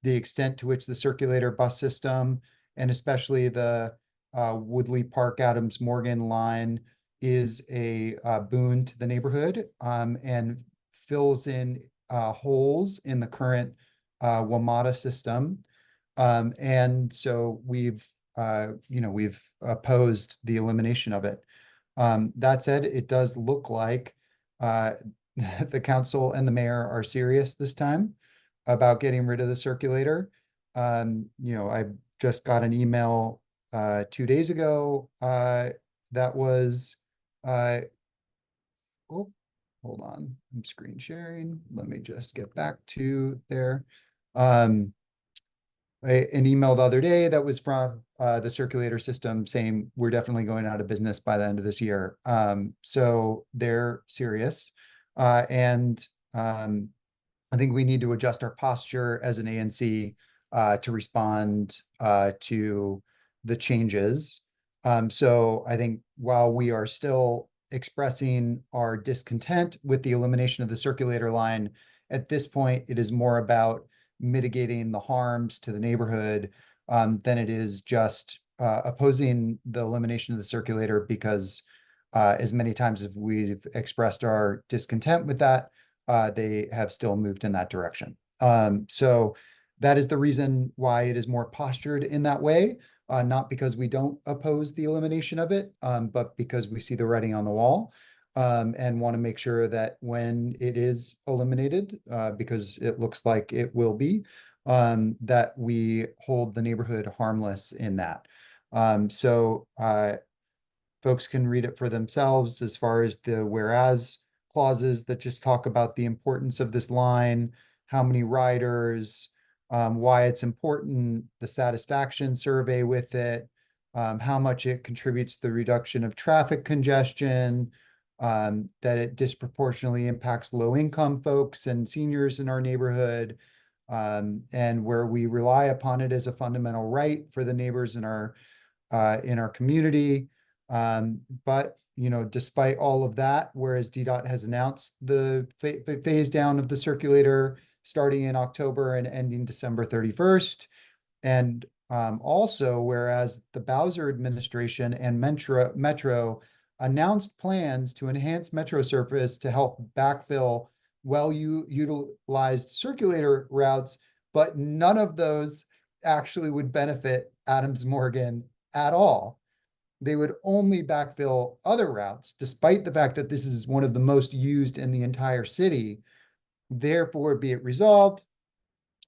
C: the extent to which the circulator bus system and especially the Woodley Park Adams Morgan line is a boon to the neighborhood and fills in holes in the current WMATA system. And so we've opposed the elimination of it. That said, it does look like the council and the mayor are serious this time about getting rid of the circulator. I just got an email 2 days ago that was oh, hold on, I'm screen sharing. Let me just get back to there. An email the other day that was from the circulator system saying we're definitely going out of business by the end of this year. So they're serious. And I think we need to adjust our posture as an ANC to respond to the changes. So I think while we are still expressing our discontent with the elimination of the circulator line, at this point, it is more about mitigating the harms to the neighborhood than it is just opposing the elimination of the circulator, because as many times as we've expressed our discontent with that, they have still moved in that direction. So that is the reason why it is more postured in that way, not because we don't oppose the elimination of it, but because we see the writing on the wall. and want to make sure that when it is eliminated, because it looks like it will be, that we hold the neighborhood harmless in that. So folks can read it for themselves as far as the whereas clauses that just talk about the importance of this line, how many riders, why it's important, the satisfaction survey with it, how much it contributes to the reduction of traffic congestion, that it disproportionately impacts low-income folks and seniors in our neighborhood, and where we rely upon it as a fundamental right for the neighbors in our community. But despite all of that, whereas DDOT has announced the phase down of the circulator starting in October and ending December 31st, and also whereas the Bowser administration and Metro announced plans to enhance Metro service to help backfill utilized circulator routes, but none of those actually would benefit Adams Morgan at all. They would only backfill other routes, despite the fact that this is one of the most used in the entire city. Therefore, be it resolved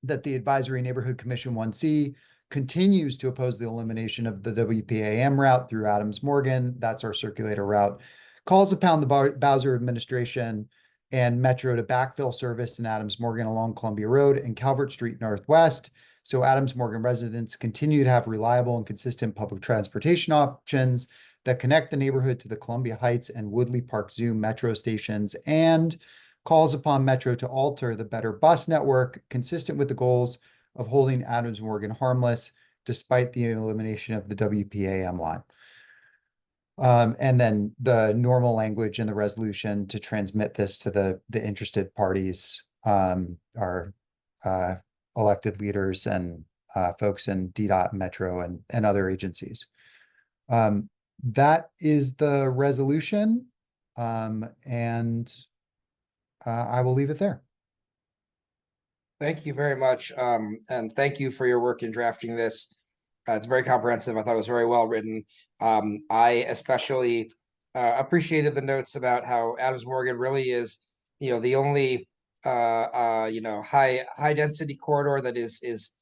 C: that the Advisory Neighborhood Commission 1C continues to oppose the elimination of the WPAM route through Adams Morgan. That's our circulator route. Calls upon the Bowser administration and Metro to backfill service in Adams Morgan along Columbia Road and Calvert Street Northwest, so Adams Morgan residents continue to have reliable and consistent public transportation options that connect the neighborhood to the Columbia Heights and Woodley Park Zoo Metro stations, and calls upon Metro to alter the better bus network consistent with the goals of holding Adams Morgan harmless despite the elimination of the WPAM line. And then the normal language in the resolution to transmit this to the interested parties, are elected leaders and folks in DDOT, Metro, and other agencies. That is the resolution, and I will leave it there.
A: Thank you very much, and thank you for your work in drafting this. It's very comprehensive. I thought it was very well written. I especially appreciated the notes about how Adams Morgan really is, the only high density corridor that is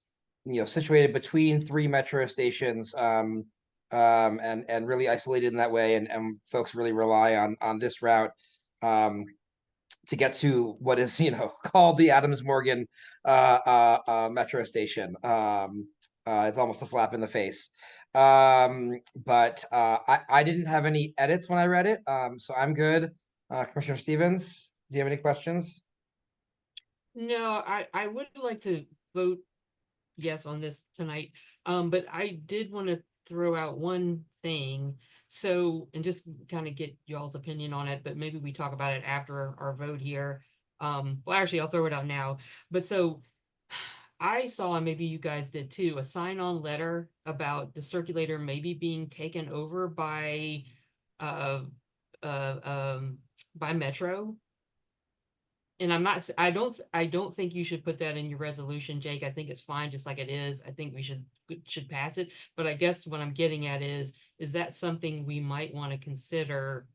A: situated between 3 metro stations, and really isolated in that way, and folks really rely on this route to get to what is called the Adams Morgan metro station. It's almost a slap in the face. But I didn't have any edits when I read it, so I'm good. Commissioner Stevens, do you have any questions?
B: No, I would like to vote yes on this tonight. But I did want to throw out one thing. So, and just kind of get y'all's opinion on it, but maybe we talk about it after our vote here. Well, actually, I'll throw it out now. But so I saw, and maybe you guys did too, a sign-on letter about the circulator maybe being taken over by Metro. And I don't think you should put that in your resolution, Jake. I think it's fine just like it is. I think we should pass it. But I guess what I'm getting at is that something we might want to consider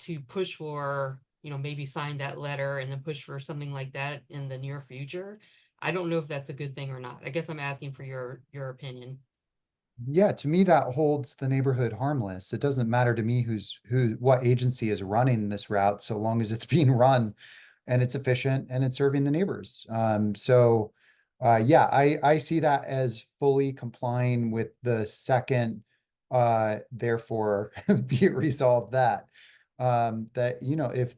B: to push for, maybe sign that letter and then push for something like that in the near future? I don't know if that's a good thing or not. I guess I'm asking for your opinion.
C: Yeah, to me, that holds the neighborhood harmless. It doesn't matter to me what agency is running this route, so long as it's being run and it's efficient and it's serving the neighbors. Yeah, I see that as fully complying with the second, therefore be it resolved that, if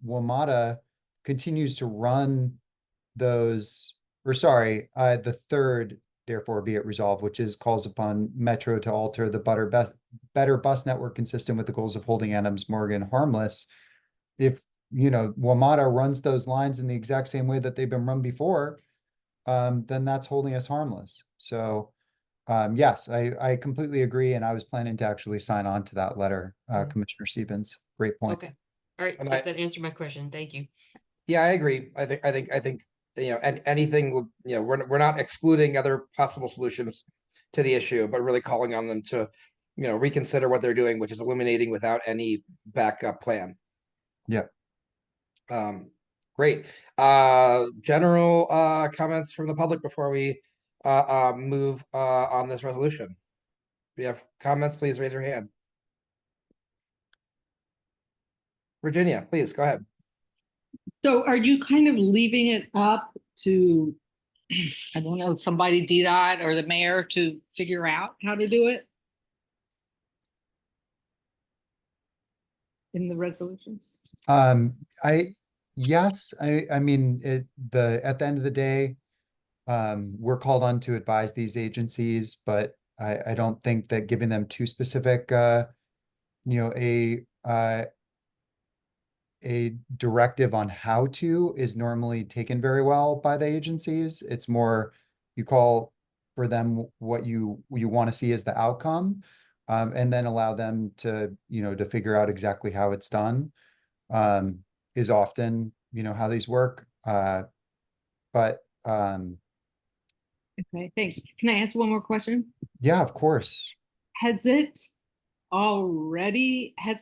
C: WMATA continues to run those, or sorry, the third, therefore be it resolved, which is calls upon Metro to alter the better bus network consistent with the goals of holding Adams Morgan harmless. If WMATA runs those lines in the exact same way that they've been run before, then that's holding us harmless. So yes, I completely agree, and I was planning to actually sign on to that letter, Commissioner Stevens. Great point.
B: Okay. All right.
A: And
B: That answered my question. Thank you.
A: Yeah, I agree. I think anything would, we're not excluding other possible solutions to the issue, but really calling on them to reconsider what they're doing, which is eliminating without any backup plan.
C: Yeah.
A: Great. General comments from the public before we move on this resolution. If you have comments, please raise your hand. Virginia, please go ahead.
E: So are you kind of leaving it up to, I don't know, somebody DDOT or the mayor to figure out how to do it? In the resolution?
C: Yes, I mean, at the end of the day, we're called on to advise these agencies, but I don't think that giving them too specific, a directive on how to is normally taken very well by the agencies. It's more, you call for them what you want to see as the outcome, and then allow them to, to figure out exactly how it's done, is often, how these work. But
E: Okay, thanks. Can I ask one more question?
C: yeah, of course.
E: Has the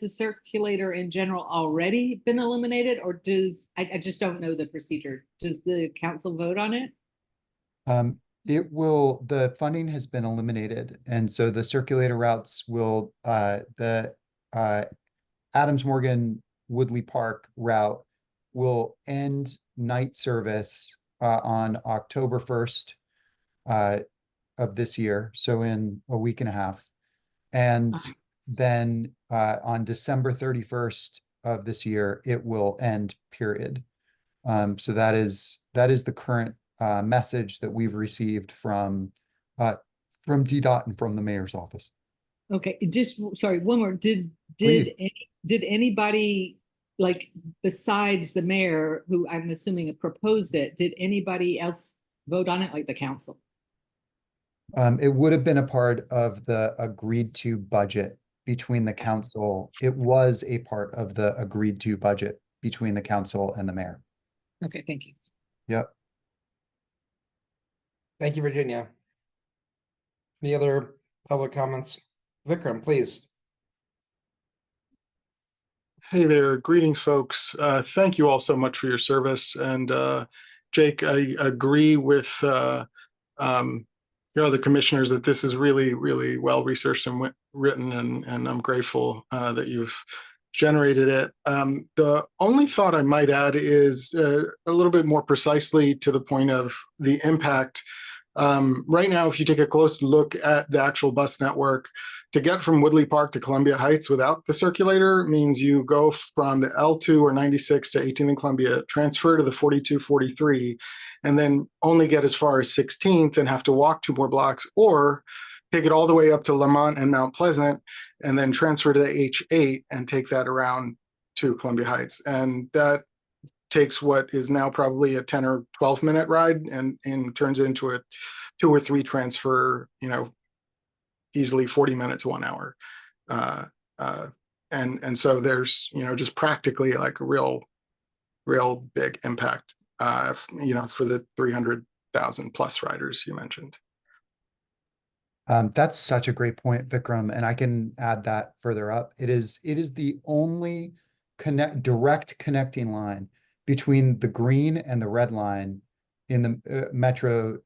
E: circulator in general already been eliminated, or I just don't know the procedure. Does the council vote on it?
C: The funding has been eliminated. And so the circulator routes will, the Adams Morgan Woodley Park route will end night service on October 1st of this year. So in a week and a half. And then on December 31st of this year, it will end, period. So that is the current message that we've received from DDOT and from the mayor's office.
E: Okay, just sorry, one more. Did anybody, like, besides the mayor, who I'm assuming proposed it, did anybody else vote on it, like the council?
C: It would have been a part of the agreed to budget between the council. It was a part of the agreed to budget between the council and the mayor.
E: Okay, thank you.
C: Yep.
A: Thank you, Virginia. Any other public comments? Vikram, please.
F: Hey there, greetings, folks. Thank you all so much for your service. And Jake, I agree with the commissioners that this is really, really well researched and written, and I'm grateful that you've generated it. The only thought I might add is a little bit more precisely to the point of the impact. Right now, if you take a close look at the actual bus network, to get from Woodley Park to Columbia Heights without the circulator means you go from the L2 or 96 to 18th and Columbia, transfer to the 42, 43, and then only get as far as 16th and have to walk 2 more blocks, or take it all the way up to Lamont and Mount Pleasant and then transfer to the H8 and take that around to Columbia Heights. And that takes what is now probably a 10 or 12 minute ride and turns into a 2 or 3 transfer, easily 40 minutes, 1 hour. And so there's, just practically like a real big impact, for the 300,000 plus riders you mentioned.
C: That's such a great point, Vikram, and I can add that further up. It is the only direct connecting line between the green and the red line in the metro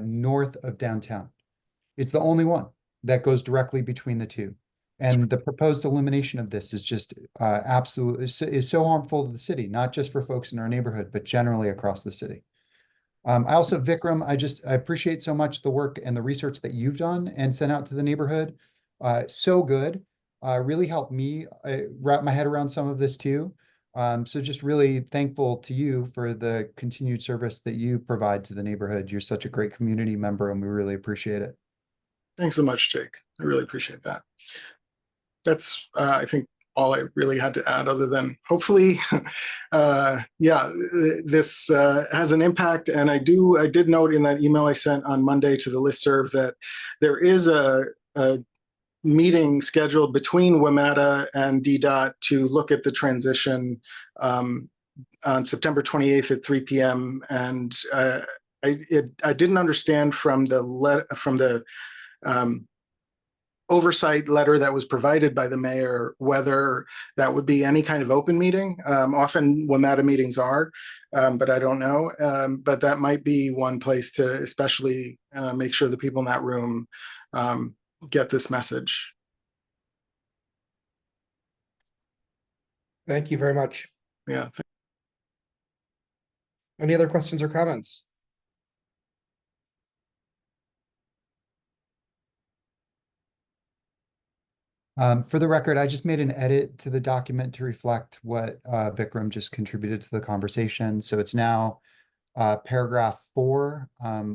C: north of downtown. It's the only one that goes directly between the two. And the proposed elimination of this is just absolutely is so harmful to the city, not just for folks in our neighborhood, but generally across the city. I also, Vikram, I appreciate so much the work and the research that you've done and sent out to the neighborhood. So good. Really helped me wrap my head around some of this too. So just really thankful to you for the continued service that you provide to the neighborhood. You're such a great community member, and we really appreciate it.
F: Thanks so much, Jake. I really appreciate that. That's, I think, all I really had to add, other than hopefully, this has an impact. And I did note in that email I sent on Monday to the listserv that there is a meeting scheduled between WMATA and DDOT to look at the transition on September 28th at 3 p.m. And I didn't understand from the oversight letter that was provided by the mayor, whether that would be any kind of open meeting. Often WMATA meetings are, but I don't know. But that might be one place to especially make sure the people in that room get this message.
A: Thank you very much.
F: Yeah.
A: Any other questions or comments?
C: For the record, I just made an edit to the document to reflect what Vikram just contributed to the conversation. So it's now paragraph 4,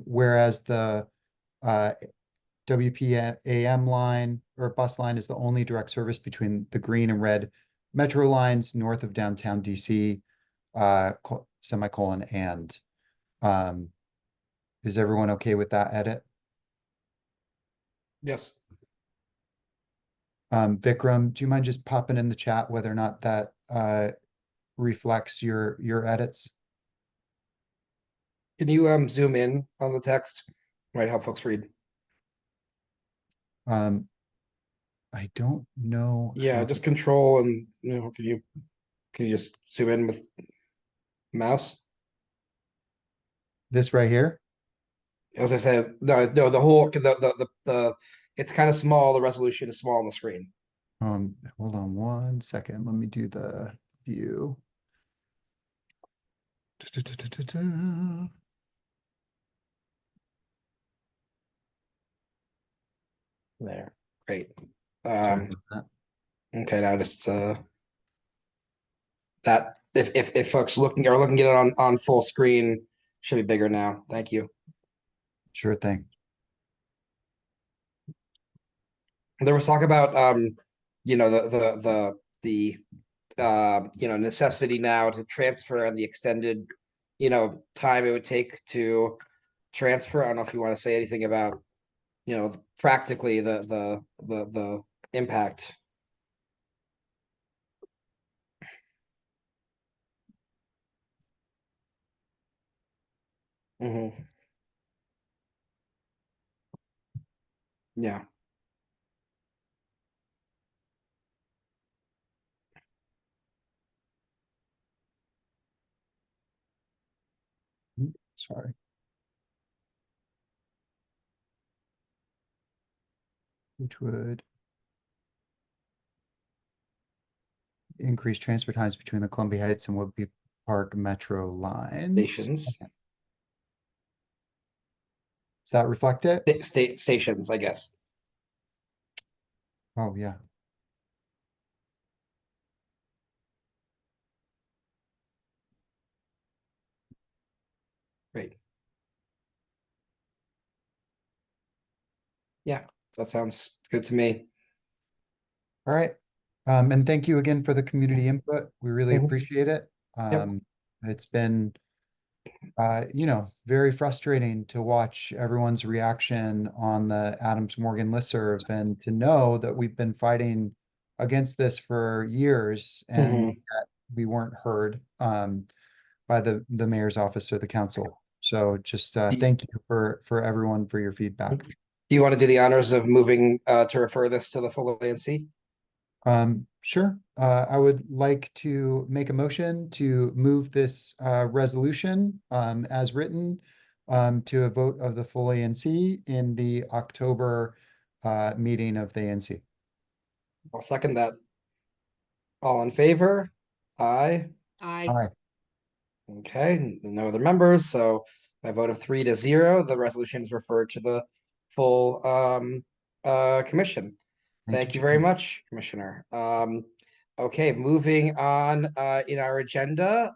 C: whereas the WPAM line or bus line is the only direct service between the green and red metro lines north of downtown DC, semicolon and. Is everyone okay with that edit?
A: Yes.
C: Vikram, do you mind just popping in the chat whether or not that reflects your edits?
A: Can you zoom in on the text? Might help folks read.
C: I don't know.
A: Yeah,
C: how-
A: just control and can you just zoom in with mouse?
C: This right here.
A: As I said, no, the whole the it's kind of small. The resolution is small on the screen.
C: Hold on 1 second. Let me do the view.
A: There, great.
C: Sorry about that.
A: Okay, now just that if folks are looking at it on full screen, should be bigger now. Thank you.
C: Sure thing.
A: There was talk about you know, necessity now to transfer and the extended, time it would take to transfer. I don't know if you want to say anything about, practically the impact. Mm-hmm. Yeah.
C: Sorry. Which would increase transfer times between the Columbia Heights and Woodby Park metro lines.
A: Stations.
C: Does that reflect it?
A: Stations, I guess.
C: Oh, yeah.
A: Great. Yeah, that sounds good to me.
C: All right. And thank you again for the community input. We really
A: Mhm.
C: appreciate it. It's been, very frustrating to watch everyone's reaction on the Adams Morgan listserv and to know that we've been fighting against this for years and that we weren't heard by the mayor's office or the council. So just thank you for everyone for your feedback.
A: Do you want to do the honors of moving to refer this to the full ANC?
C: Sure. I would like to make a motion to move this resolution as written to a vote of the full ANC in the October meeting of the ANC.
A: I'll second that. All in favor? Aye.
C: Aye.
A: Okay, no other members, so by vote of 3-0, the resolution is referred to the full commission. Thank you very much, Commissioner. Okay, moving on in our agenda.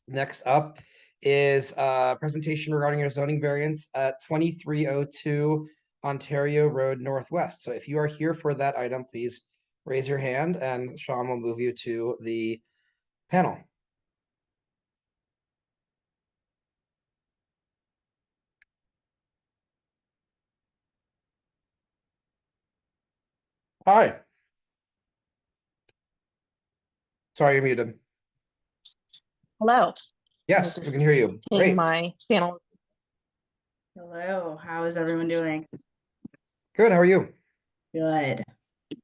A: Next up is presentation regarding your zoning variance at 2302 Ontario Road Northwest. So if you are here for that item, please raise your hand and Sean will move you to the panel. Hi. Sorry, you're muted.
G: Hello.
A: Yes, we can hear you.
G: In
A: Great.
G: my panel.
H: Hello, how is everyone doing?
A: Good, how are you?
H: Good.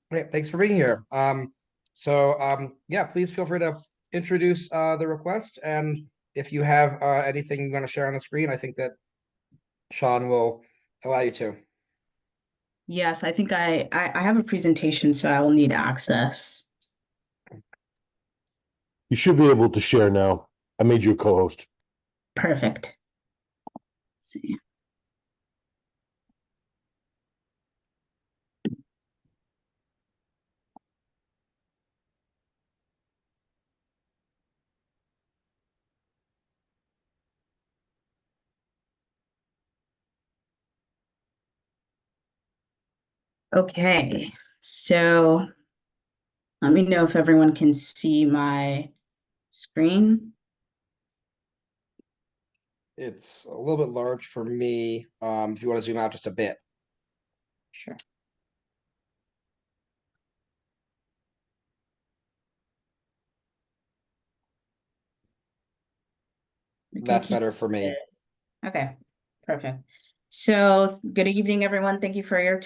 A: Great, thanks for being here. Yeah, please feel free to introduce the request, and if you have anything you want to share on the screen, I think that Sean will allow you to.
H: Yes, I think I have a presentation, so I will need access.
I: You should be able to share now. I made you a co-host.
H: Perfect. Let's see. Okay, so let me know if everyone can see my screen.
A: It's a little bit large for me. If you want to zoom out just a bit.
H: Sure.
A: That's better for me.
H: Okay, perfect. So good evening, everyone. Thank you for your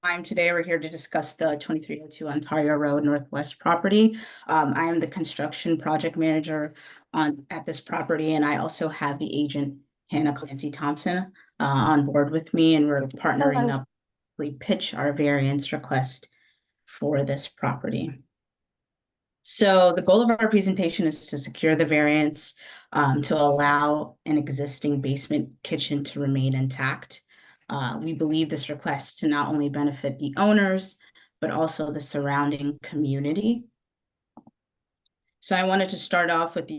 H: time today. We're here to discuss the 2302 Ontario Road Northwest property. I am the construction project manager at this property, and I also have the agent Hannah Clancy Thompson on board with me, and we're partnering up. We pitch our variance request for this property. So the goal of our presentation is to secure the variance to allow an existing basement kitchen to remain intact. We believe this request to not only benefit the owners, but also the surrounding community. So I wanted to start off with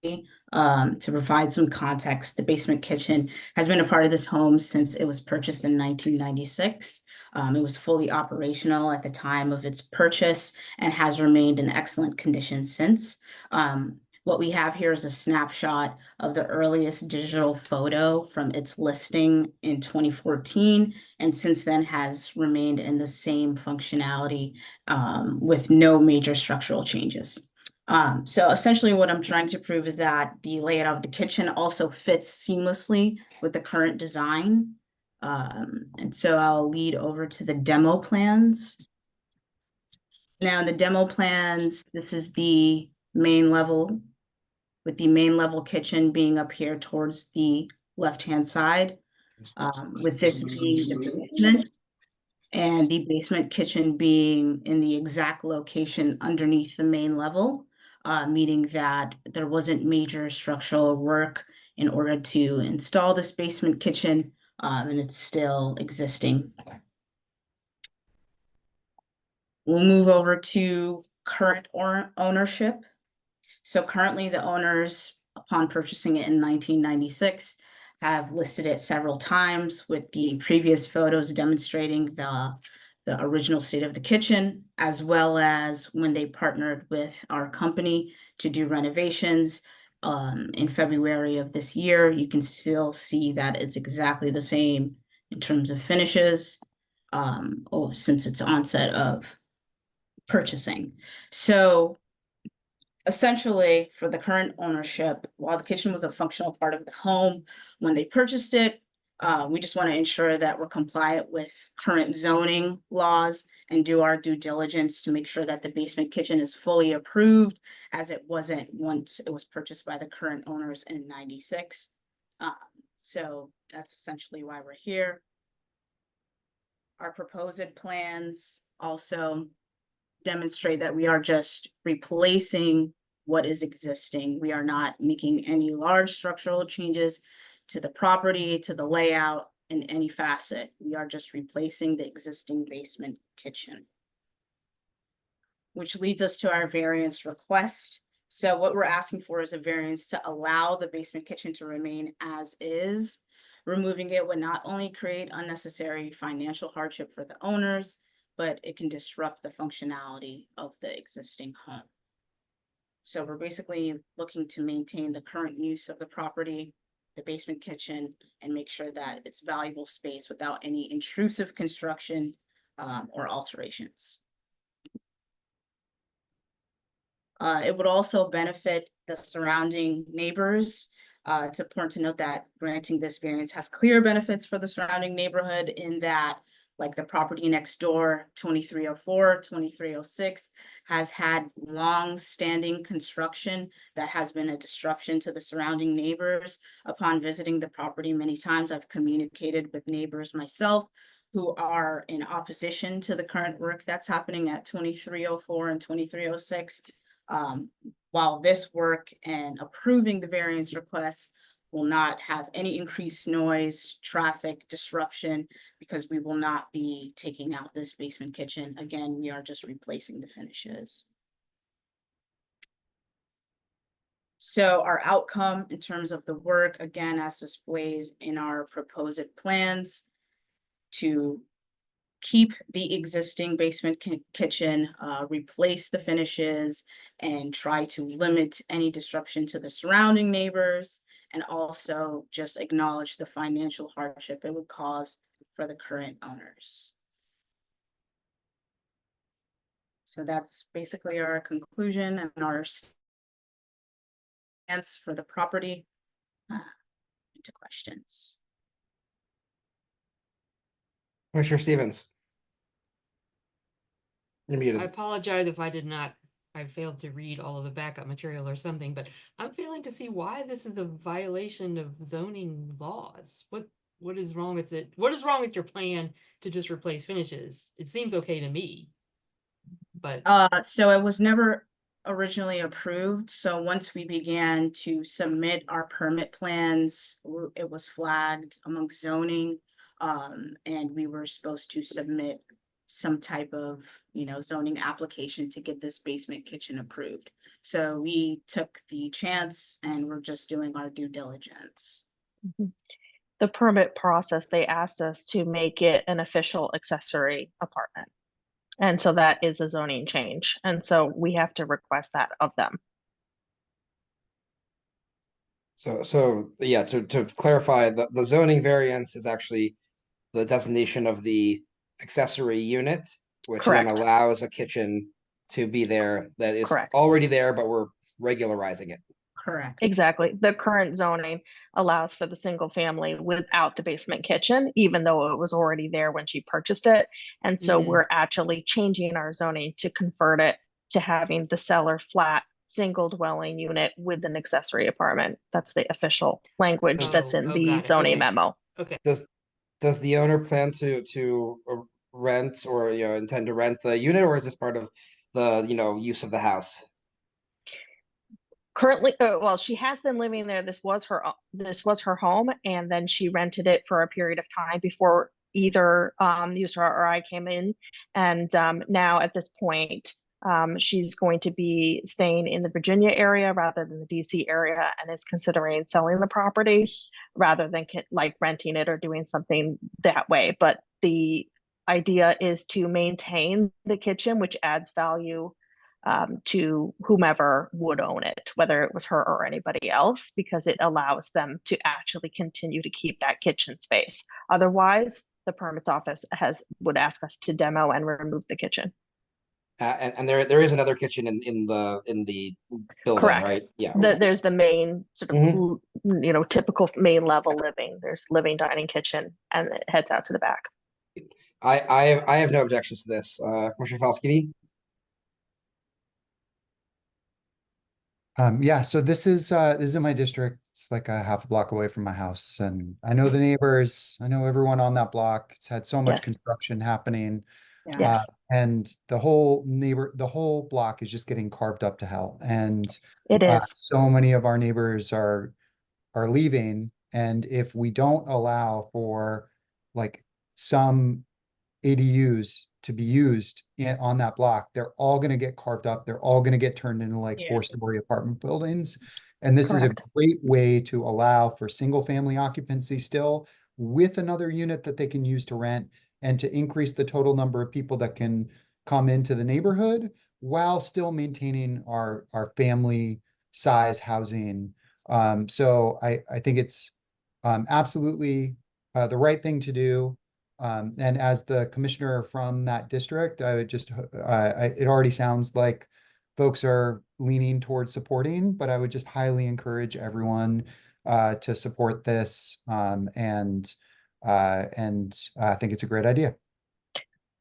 H: to provide some context. The basement kitchen has been a part of this home since it was purchased in 1996. It was fully operational at the time of its purchase and has remained in excellent condition since. What we have here is a snapshot of the earliest digital photo from its listing in 2014, and since then has remained in the same functionality with no major structural changes. So essentially what I'm trying to prove is that the layout of the kitchen also fits seamlessly with the current design. And so I'll lead over to the demo plans. Now in the demo plans, this is the main level, with the main level kitchen being up here towards the left-hand side, with this being the basement. And the basement kitchen being in the exact location underneath the main level, meaning that there wasn't major structural work in order to install this basement kitchen, and it's still existing. We'll move over to current ownership. So currently the owners, upon purchasing it in 1996, have listed it several times, with the previous photos demonstrating the original state of the kitchen, as well as when they partnered with our company to do renovations in February of this year. You can still see that it's exactly the same in terms of finishes since its onset of purchasing. So essentially, for the current ownership, while the kitchen was a functional part of the home when they purchased it, we just want to ensure that we're compliant with current zoning laws and do our due diligence to make sure that the basement kitchen is fully approved, as it wasn't once it was purchased by the current owners in 96. So that's essentially why we're here. Our proposed plans also demonstrate that we are just replacing what is existing. We are not making any large structural changes to the property, to the layout, in any facet. We are just replacing the existing basement kitchen. Which leads us to our variance request. So what we're asking for is a variance to allow the basement kitchen to remain as is. Removing it would not only create unnecessary financial hardship for the owners, but it can disrupt the functionality of the existing home. So we're basically looking to maintain the current use of the property, the basement kitchen, and make sure that it's valuable space without any intrusive construction or alterations. It would also benefit the surrounding neighbors It's important to note that granting this variance has clear benefits for the surrounding neighborhood in that, like the property next door, 2304, 2306, has had long-standing construction that has been a disruption to the surrounding neighbors. Upon visiting the property many times, I've communicated with neighbors myself who are in opposition to the current work that's happening at 2304 and 2306. While this work and approving the variance request will not have any increased noise, traffic disruption, because we will not be taking out this basement kitchen. Again, we are just replacing the finishes. So our outcome in terms of the work, again, as displays in our proposed plans, to keep the existing basement kitchen, replace the finishes, and try to limit any disruption to the surrounding neighbors, and also just acknowledge the financial hardship it would cause for the current owners. So that's basically our conclusion and our stance for the property. Into questions.
A: Commissioner Stevens. You're
B: I
A: muted.
B: apologize if I failed to read all of the backup material or something, but I'm failing to see why this is a violation of zoning laws. What is wrong with it? What is wrong with your plan to just replace finishes? It seems okay to me. But
H: So it was never originally approved. So once we began to submit our permit plans, it was flagged amongst zoning. And we were supposed to submit some type of, zoning application to get this basement kitchen approved. So we took the chance and we're just doing our due diligence.
G: The permit process, they asked us to make it an official accessory apartment. And so that is a zoning change. And so we have to request that of them.
A: So yeah, to clarify, the zoning variance is actually the designation of the accessory unit, which then
G: Correct.
A: allows a kitchen to be there that is
G: Correct.
A: already there, but we're regularizing it.
H: Correct.
G: Exactly. The current zoning allows for the single family without the basement kitchen, even though it was already there when she purchased it. And so we're actually changing our zoning to convert it to having the cellar flat single dwelling unit with an accessory apartment. That's the official language that's in the
B: got it.
G: zoning
B: Okay.
G: memo.
B: Okay.
A: Does the owner plan to rent or intend to rent the unit, or is this part of the use of the house?
G: Currently, well, she has been living there. This was her home, and then she rented it for a period of time before either Yusra or I came in. And now at this point, she's going to be staying in the Virginia area rather than the DC area, and is considering selling the property rather than like renting it or doing something that way. But the idea is to maintain the kitchen, which adds value to whomever would own it, whether it was her or anybody else, because it allows them to actually continue to keep that kitchen space. Otherwise, the permits office would ask us to demo and remove the kitchen.
A: And there is another kitchen in the building,
G: Correct.
A: right? Yeah.
G: There's the main sort of typical main level living. There's living, dining, kitchen, and it heads out to the back.
A: I have no objections to this. Commissioner Falskini?
C: Yeah, so this is in my district. It's like a half a block away from my house, and I know the neighbors. I know everyone on that block. It's had so much
G: Yes.
C: construction happening.
G: Yes.
C: And the whole block is just getting carved up to hell. And
G: It is.
C: so many of our neighbors are leaving. And if we don't allow for like some ADUs to be used on that block, they're all going to get carved up. They're all going to get turned into like 4-story apartment buildings. And this is a great way to allow for single family occupancy still with another unit that they can use to rent, and to increase the total number of people that can come into the neighborhood while still maintaining our family size housing. So I think it's absolutely the right thing to do. And as the commissioner from that district, I would just, it already sounds like folks are leaning towards supporting, but I would just highly encourage everyone to support this. And I think it's a great idea.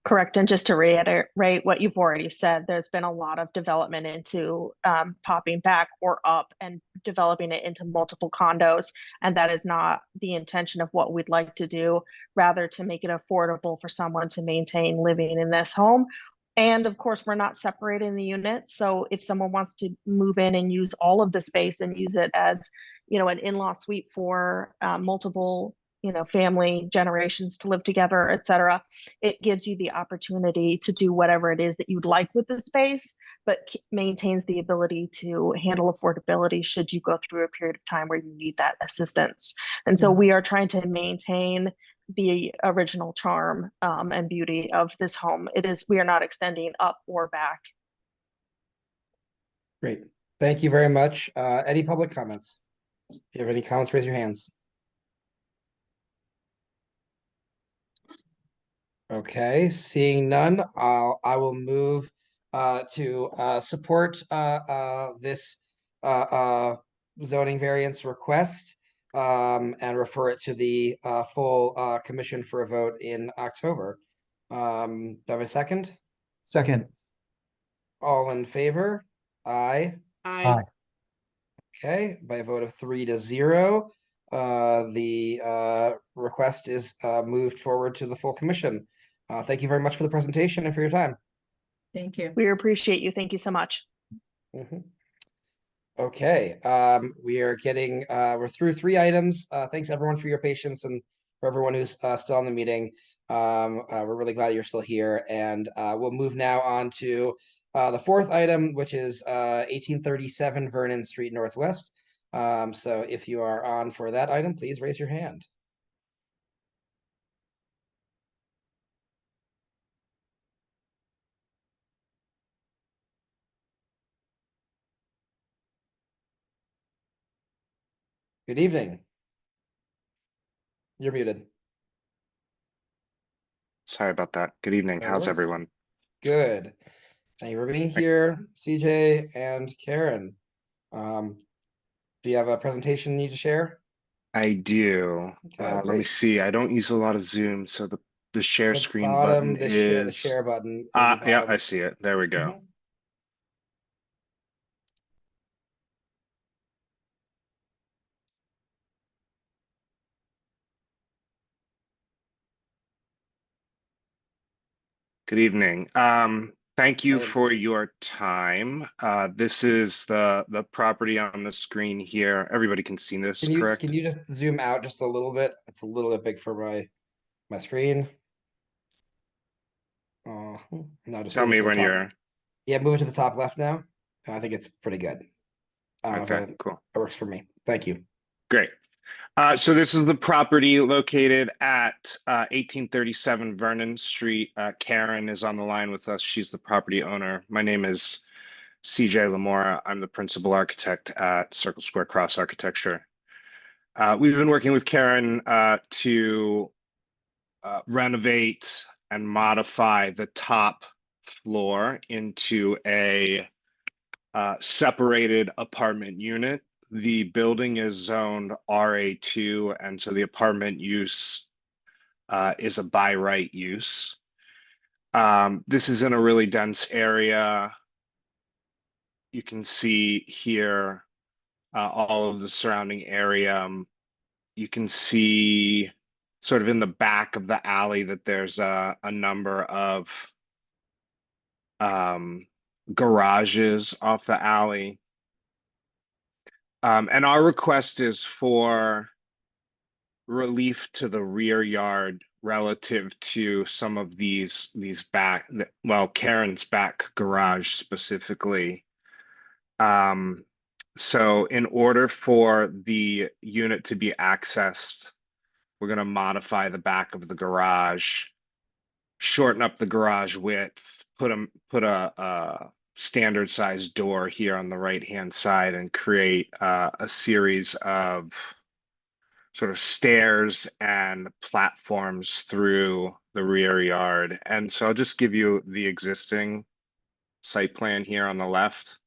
G: Correct. And just to reiterate what you've already said, there's been a lot of development into popping back or up and developing it into multiple condos. And that is not the intention of what we'd like to do, rather to make it affordable for someone to maintain living in this home. And of course, we're not separating the units. So if someone wants to move in and use all of the space and use it as, an in-law suite for multiple family generations to live together, et cetera, it gives you the opportunity to do whatever it is that you'd like with the space, but maintains the ability to handle affordability should you go through a period of time where you need that assistance. And so we are trying to maintain the original charm and beauty of this home. We are not extending up or back.
A: Great. Thank you very much. Any public comments? If you have any comments, raise your hands. Okay, seeing none, I will move to support this zoning variance request and refer it to the full commission for a vote in October. Do I have a second?
C: Second.
A: All in favor? Aye.
B: Aye.
A: Okay, by a vote of 3-0, the request is moved forward to the full commission. Thank you very much for the presentation and for your time.
H: Thank you.
G: We appreciate you. Thank you so much.
A: Okay, we are we're through 3 items. Thanks everyone for your patience and for everyone who's still on the meeting. We're really glad you're still here, and we'll move now on to the 4th item, which is 1837 Vernon Street Northwest. So if you are on for that item, please raise your hand. Good evening. You're muted.
J: Sorry about that. Good evening.
A: No
J: How's
A: worries.
J: everyone?
A: Good. Thank you for being here, CJ and Karen. Do you have a presentation you need to share?
J: I do.
A: Okay,
J: Let me
A: great.
J: see. I don't use a lot of Zoom, so the share
A: The
J: screen
A: bottom,
J: button
A: the
J: is
A: share button. in the
J: yeah,
A: bottom.
J: I see it. There we go.
A: Mhm.
J: Good evening. Thank you
A: Hey.
J: for your time. This is the property on the screen here. Everybody can see this, correct?
A: Can you just zoom out just a little bit? It's a little bit big for my screen. No, just
J: Tell
A: move it
J: me
A: to the
J: when
A: top.
J: you're
A: Yeah, move it to the top left now. I think it's pretty good. I don't know
J: okay.
A: if
J: Cool.
A: it works for me. Thank you.
J: Great. So this is the property located at 1837 Vernon Street. Karen is on the line with us. She's the property owner. My name is CJ Lamora. I'm the principal architect at Circle Square Cross Architecture. We've been working with Karen to renovate and modify the top floor into a separated apartment unit. The building is zoned RA2, and so the apartment use is a by right use. This is in a really dense area. You can see here all of the surrounding area. You can see sort of in the back of the alley that there's a number of garages off the alley. And our request is for relief to the rear yard relative to some of these back, well, Karen's back garage specifically. So in order for the unit to be accessed, we're going to modify the back of the garage, shorten up the garage width, put a standard size door here on the right hand side, and create a series of sort of stairs and platforms through the rear yard. And so I'll just give you the existing site plan here on the left.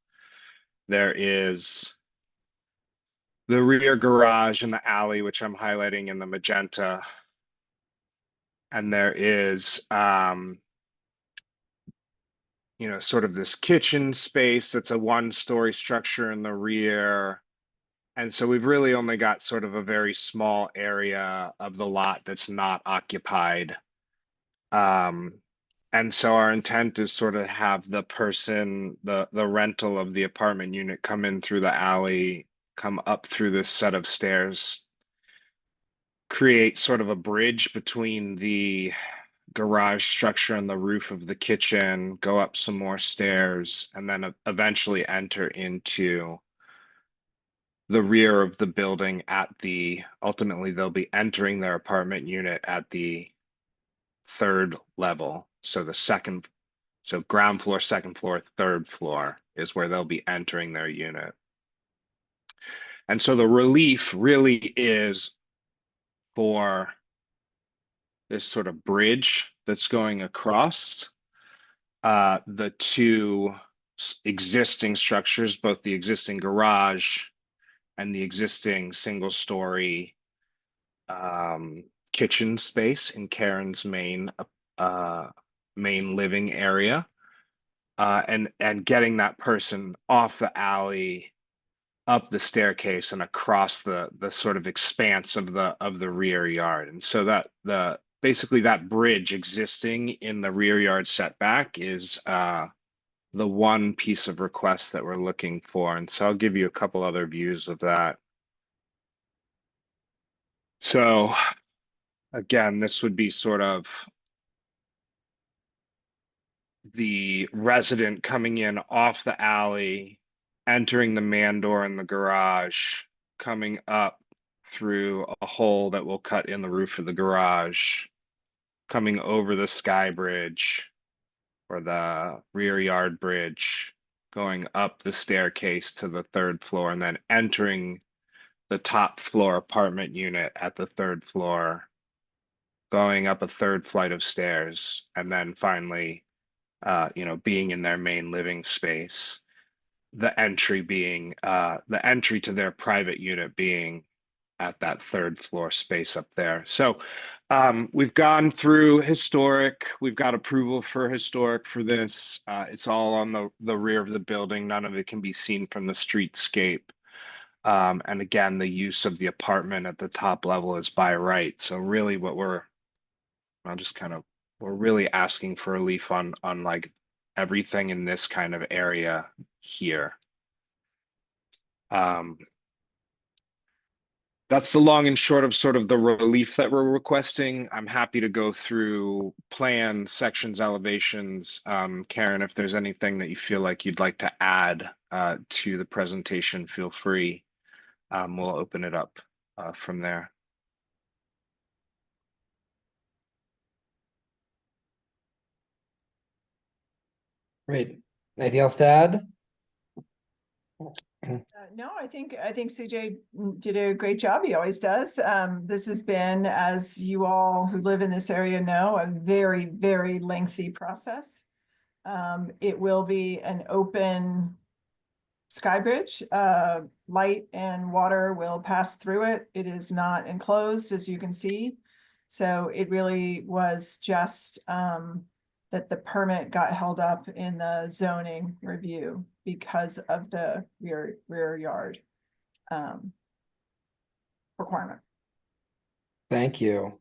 J: There is the rear garage and the alley, which I'm highlighting in the magenta. And there is, you know, sort of this kitchen space that's a one-story structure in the rear. And so we've really only got sort of a very small area of the lot that's not occupied. And so our intent is sort of have the person, the rental of the apartment unit come in through the alley, come up through this set of stairs, create sort of a bridge between the garage structure and the roof of the kitchen, go up some more stairs, and then eventually enter into the rear of the building ultimately they'll be entering their apartment unit at the third level. So ground floor, second floor, third floor is where they'll be entering their unit. And so the relief really is for this sort of bridge that's going across the two existing structures, both the existing garage and the existing single-story kitchen space in Karen's main living area, and getting that person off the alley, up the staircase, and across the sort of expanse of the rear yard. And so that basically that bridge existing in the rear yard setback is the one piece of request that we're looking for. And so I'll give you a couple other views of that. So again, this would be sort of the resident coming in off the alley, entering the man door in the garage, coming up through a hole that will cut in the roof of the garage, coming over the sky bridge or the rear yard bridge, going up the staircase to the third floor, and then entering the top floor apartment unit at the third floor, going up a third flight of stairs, and then finally, you know, being in their main living space. The entry to their private unit being at that third floor space up there. So we've gone through historic. We've got approval for historic for this. It's all on the rear of the building. None of it can be seen from the streetscape. And again, the use of the apartment at the top level is by right. So really we're really asking for relief on like everything in this kind of area here. That's the long and short of sort of the relief that we're requesting. I'm happy to go through plans, sections, elevations. Karen, if there's anything that you feel like you'd like to add to the presentation, feel free. We'll open it up from there.
A: Great. Anything else to add?
K: No, I think CJ did a great job. He always does. This has been, as you all who live in this area know, a very, very lengthy process. It will be an open sky bridge. Light and water will pass through it. It is not enclosed, as you can see. So it really was just that the permit got held up in the zoning review because of the rear yard requirement.
A: Thank you.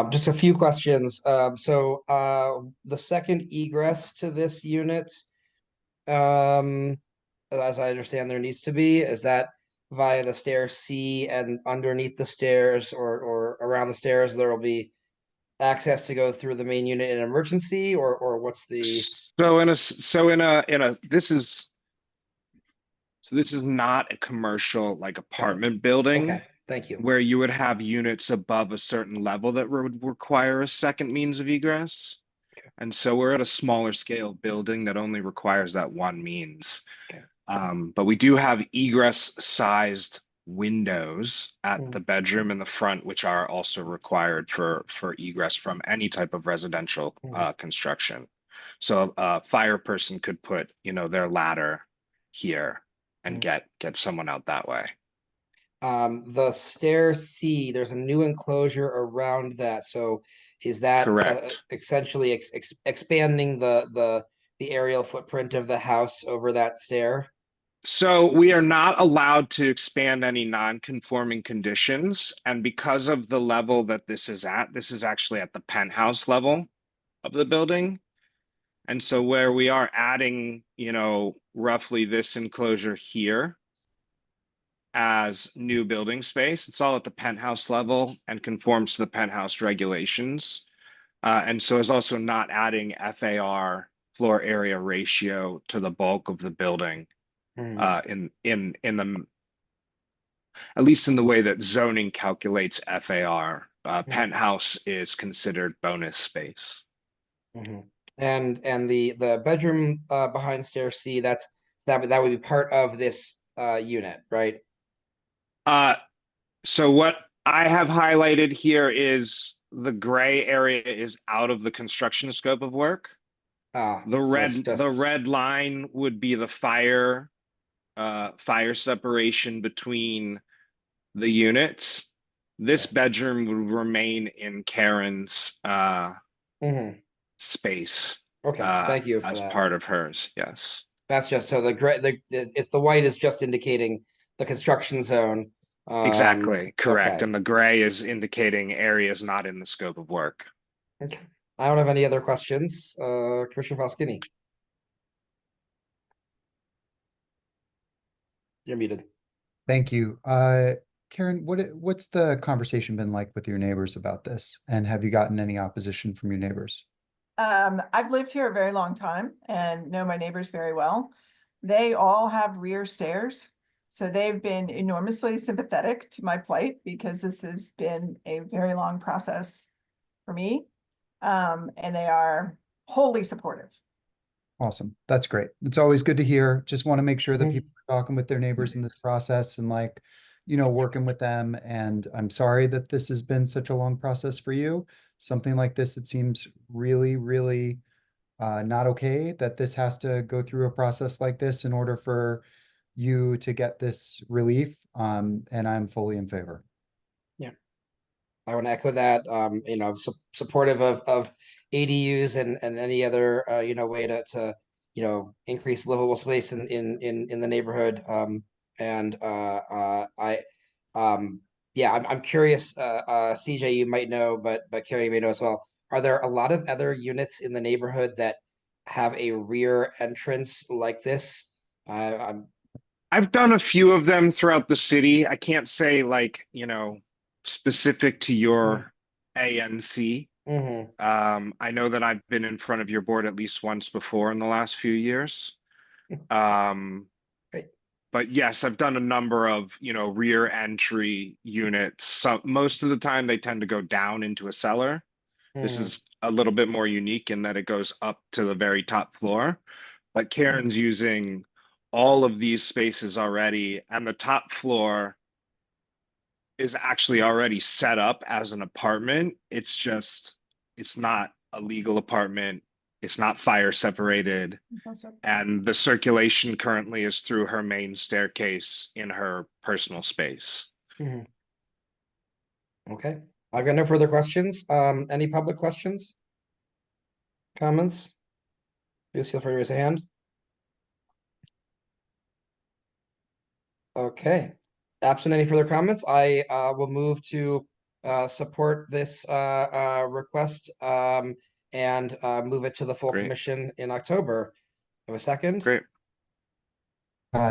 A: Just a few questions. So the second egress to this unit, as I understand there needs to be, is that via the stairs C, and underneath the stairs or around the stairs there will be access to go through the main unit in an emergency, or what's the?
J: This is not a commercial like apartment building.
A: Okay, thank you.
J: Where you would have units above a certain level that would require a second means of egress.
A: Okay.
J: And so we're at a smaller scale building that only requires that one means.
A: Okay.
J: But we do have egress sized windows at the bedroom in the front, which are also required for egress from any type of residential construction. So a fire person could put, you know, their ladder here and get someone out that way.
A: The stair C, there's a new enclosure around that. So is that
J: Correct.
A: essentially expanding the aerial footprint of the house over that stair?
J: So we are not allowed to expand any non-conforming conditions. And because of the level that this is actually at the penthouse level of the building. And so where we are adding, roughly this enclosure here as new building space, it's all at the penthouse level and conforms to the penthouse regulations. And so is also not adding FAR, floor area ratio, to the bulk of the building. In the, at least in the way that zoning calculates FAR, penthouse is considered bonus space.
A: And the bedroom behind stair C, that would be part of this unit, right?
J: So what I have highlighted here is the gray area is out of the construction scope of work. The red line would be the fire separation between the units. This bedroom would remain in Karen's space.
A: Okay, thank you for
J: as
A: that.
J: part of hers. Yes.
A: That's just so the gray, if the white is just indicating the construction zone.
J: Exactly, correct.
A: Okay.
J: And the gray is indicating areas not in the scope of work.
A: Okay. I don't have any other questions. Commissioner Falskini. You're muted.
C: Thank you. Karen, what's the conversation been like with your neighbors about this? And have you gotten any opposition from your neighbors?
K: I've lived here a very long time and know my neighbors very well. They all have rear stairs. So they've been enormously sympathetic to my plight because this has been a very long process for me. And they are wholly supportive.
C: Awesome. That's great. It's always good to hear. Just want to make sure that people are talking with their neighbors in this process and working with them. And I'm sorry that this has been such a long process for you. Something like this, it seems really, really not okay that this has to go through a process like this in order for you to get this relief. And I'm fully in favor.
A: Yeah, I want to echo that. Supportive of ADUs and any other way to increase livable space in the neighborhood. I'm curious. CJ, you might know, but Carrie may know as well. Are there a lot of other units in the neighborhood that have a rear entrance like this?
J: I've done a few of them throughout the city. I can't say specific to your ANC. I know that I've been in front of your board at least once before in the last few years. But yes, I've done a number of, rear entry units. So most of the time they tend to go down into a cellar. This is a little bit more unique in that it goes up to the very top floor. But Karen's using all of these spaces already, and the top floor is actually already set up as an apartment. It's not a legal apartment. It's not fire separated. And the circulation currently is through her main staircase in her personal space.
A: Okay, I've got no further questions. Any public questions? Comments? Please feel free to raise a hand. Okay, absent any further comments, I will move to support this request and move it to the full commission in October. Have a second?
J: Great.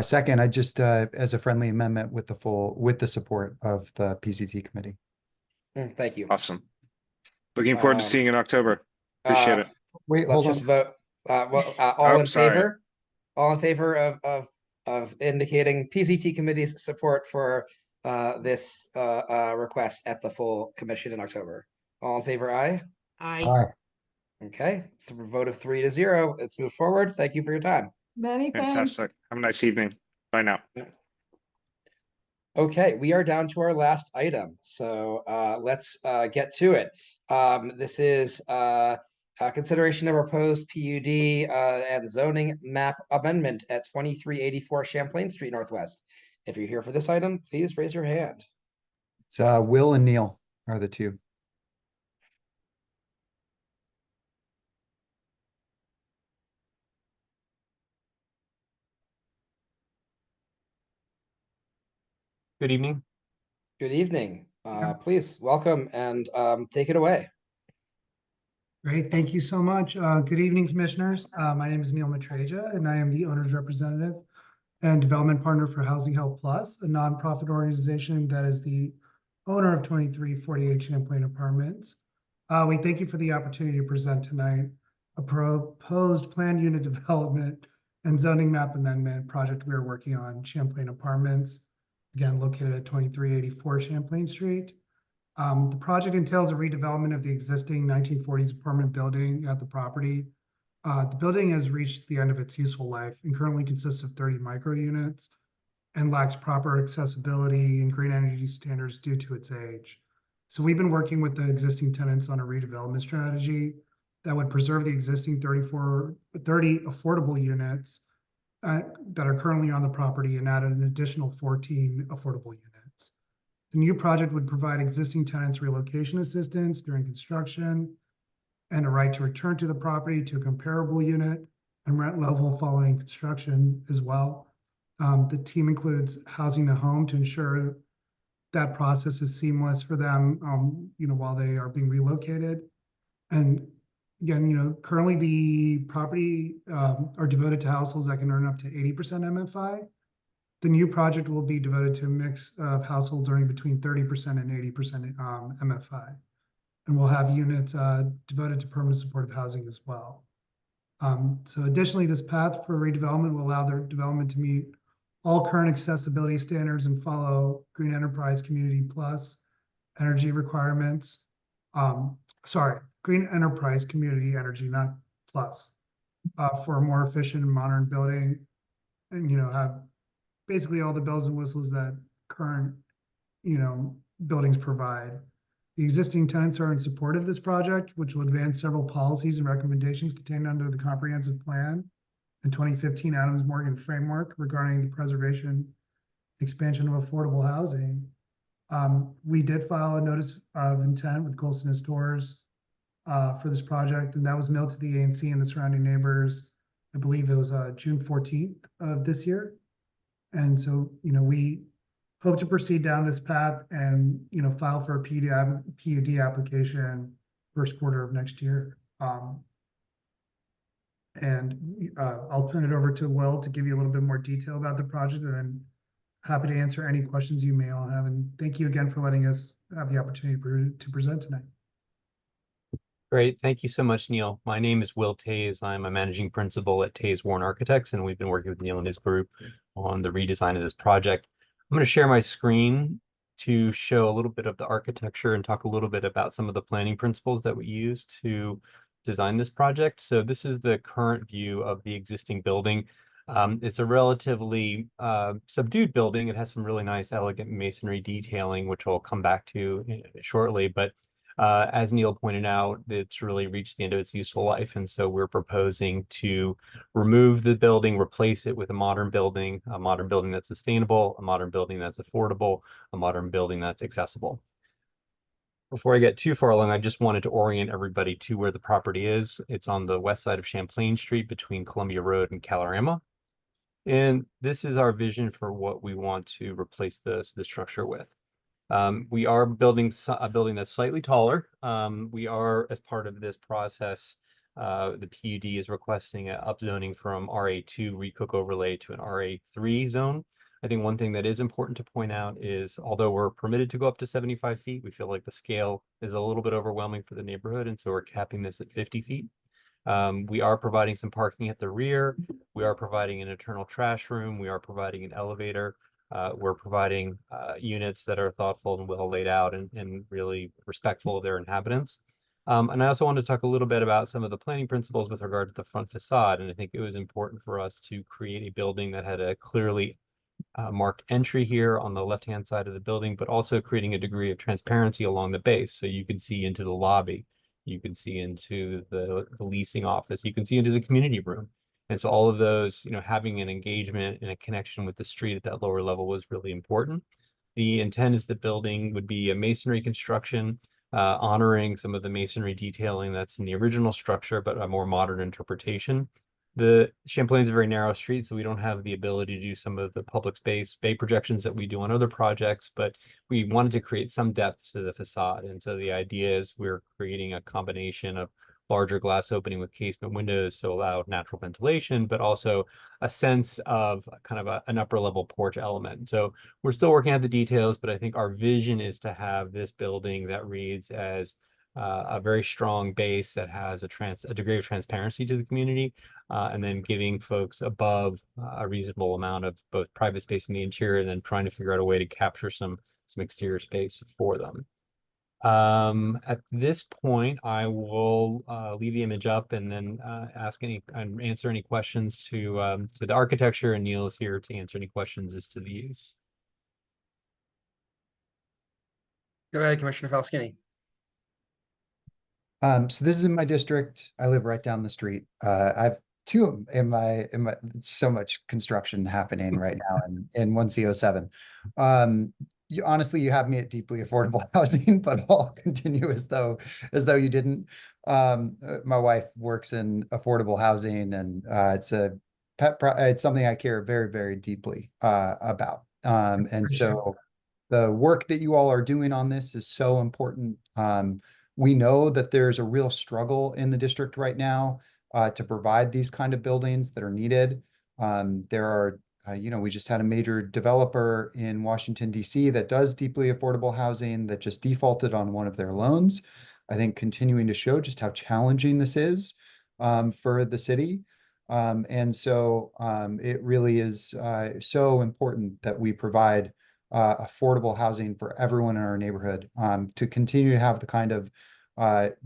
C: Second, I just as a friendly amendment with the support of the PZT committee.
A: Thank you.
J: Awesome. Looking forward to seeing you in October. Appreciate it.
C: Wait,
A: let's
C: hold
A: just
C: on.
A: vote. All in
J: sorry.
A: favor? All in favor of indicating PZT committee's support for this request at the full commission in October. All in favor, aye?
C: Aye.
A: Okay, vote of 3-0. Let's move forward. Thank you for your time.
K: Many thanks.
J: Fantastic. Have a nice evening. Bye now.
A: Okay, we are down to our last item. So let's get to it. This is consideration of proposed PUD and zoning map amendment at 2384 Champlain Street Northwest. If you're here for this item, please raise your hand.
C: It's Will and Neil are the two.
L: Good evening.
A: Good evening. Please welcome and take it away.
M: Great, thank you so much. Good evening, commissioners. My name is Neil Matreja, and I am the owner's representative and development partner for Housing Help Plus, a nonprofit organization that is the owner of 2348 Champlain Apartments. We thank you for the opportunity to present tonight a proposed planned unit development and zoning map amendment project we are working on, Champlain Apartments, again located at 2384 Champlain Street. The project entails a redevelopment of the existing 1940s apartment building at the property. The building has reached the end of its useful life and currently consists of 30 micro units and lacks proper accessibility and green energy standards due to its age. So we've been working with the existing tenants on a redevelopment strategy that would preserve the existing 30 affordable units that are currently on the property and add an additional 14 affordable units. The new project would provide existing tenants relocation assistance during construction and a right to return to the property to a comparable unit and rent level following construction as well. The team includes housing to home to ensure that process is seamless for them, while they are being relocated. And again, currently the property are devoted to households that can earn up to 80% MFI. The new project will be devoted to a mix of households earning between 30% and 80% MFI. And we'll have units devoted to permanent supportive housing as well. So additionally, this path for redevelopment will allow their development to meet all current accessibility standards and follow Green Enterprise Community Plus energy requirements. Green Enterprise Community Energy, not Plus, for a more efficient and modern building, and have basically all the bells and whistles that current buildings provide. The existing tenants are in support of this project, which will advance several policies and recommendations contained under the comprehensive plan and 2015 Adams Morgan framework regarding the preservation and expansion of affordable housing. We did file a notice of intent with Colson Stores for this project, and that was mailed to the ANC and the surrounding neighbors. I believe it was June 14th of this year. And so, we hope to proceed down this path and, file for a PUD application first quarter of next year. I'll turn it over to Will to give you a little bit more detail about the project, and then happy to answer any questions you may all have. And thank you again for letting us have the opportunity to present tonight.
L: Great. Thank you so much, Neil. My name is Will Tays. I'm a managing principal at Tays Warren Architects, and we've been working with Neil and his group on the redesign of this project. I'm going to share my screen to show a little bit of the architecture and talk a little bit about some of the planning principles that we use to design this project. So this is the current view of the existing building. It's a relatively subdued building. It has some really nice, elegant masonry detailing, which I'll come back to shortly. But as Neil pointed out, it's really reached the end of its useful life. And so we're proposing to remove the building, replace it with a modern building that's sustainable, a modern building that's affordable, a modern building that's accessible. Before I get too far along, I just wanted to orient everybody to where the property is. It's on the west side of Champlain Street between Columbia Road and Calorama. And this is our vision for what we want to replace the structure with. We are building a building that's slightly taller. We are, as part of this process, the PUD is requesting an upzoning from RA2 recook overlay to an RA3 zone. I think one thing that is important to point out is, although we're permitted to go up to 75 feet, we feel like the scale is a little bit overwhelming for the neighborhood, and so we're capping this at 50 feet. We are providing some parking at the rear. We are providing an internal trash room. We are providing an elevator. We're providing units that are thoughtful and well laid out and really respectful of their inhabitants. And I also want to talk a little bit about some of the planning principles with regard to the front facade. And I think it was important for us to create a building that had a clearly marked entry here on the left-hand side of the building, but also creating a degree of transparency along the base. So you can see into the lobby, you can see into the leasing office, you can see into the community room. And so all of those, having an engagement and a connection with the street at that lower level was really important. The intent is the building would be a masonry construction, honoring some of the masonry detailing that's in the original structure, but a more modern interpretation. The Champlain's a very narrow street, so we don't have the ability to do some of the public space bay projections that we do on other projects, but we wanted to create some depth to the facade. And so the idea is we're creating a combination of larger glass opening with casement windows to allow natural ventilation, but also a sense of kind of an upper level porch element. So we're still working out the details, but I think our vision is to have this building that reads as a very strong base that has a degree of transparency to the community, and then giving folks above a reasonable amount of both private space in the interior, and then trying to figure out a way to capture some exterior space for them. At this point, I will leave the image up and then answer any questions to the architecture, and Neil is here to answer any questions as to the use.
A: Go ahead, Commissioner Falskini.
C: So this is in my district. I live right down the street. I've two in my so much construction happening right now in 1C07. Honestly, you have me at deeply affordable housing, but I'll continue as though you didn't. My wife works in affordable housing, and it's something I care very, very deeply about. And so the work that you all are doing on this is so important. We know that there's a real struggle in the district right now to provide these kind of buildings that are needed. There are, we just had a major developer in Washington, D.C. that does deeply affordable housing that just defaulted on one of their loans. I think continuing to show just how challenging this is for the city. And so it really is so important that we provide affordable housing for everyone in our neighborhood, to continue to have the kind of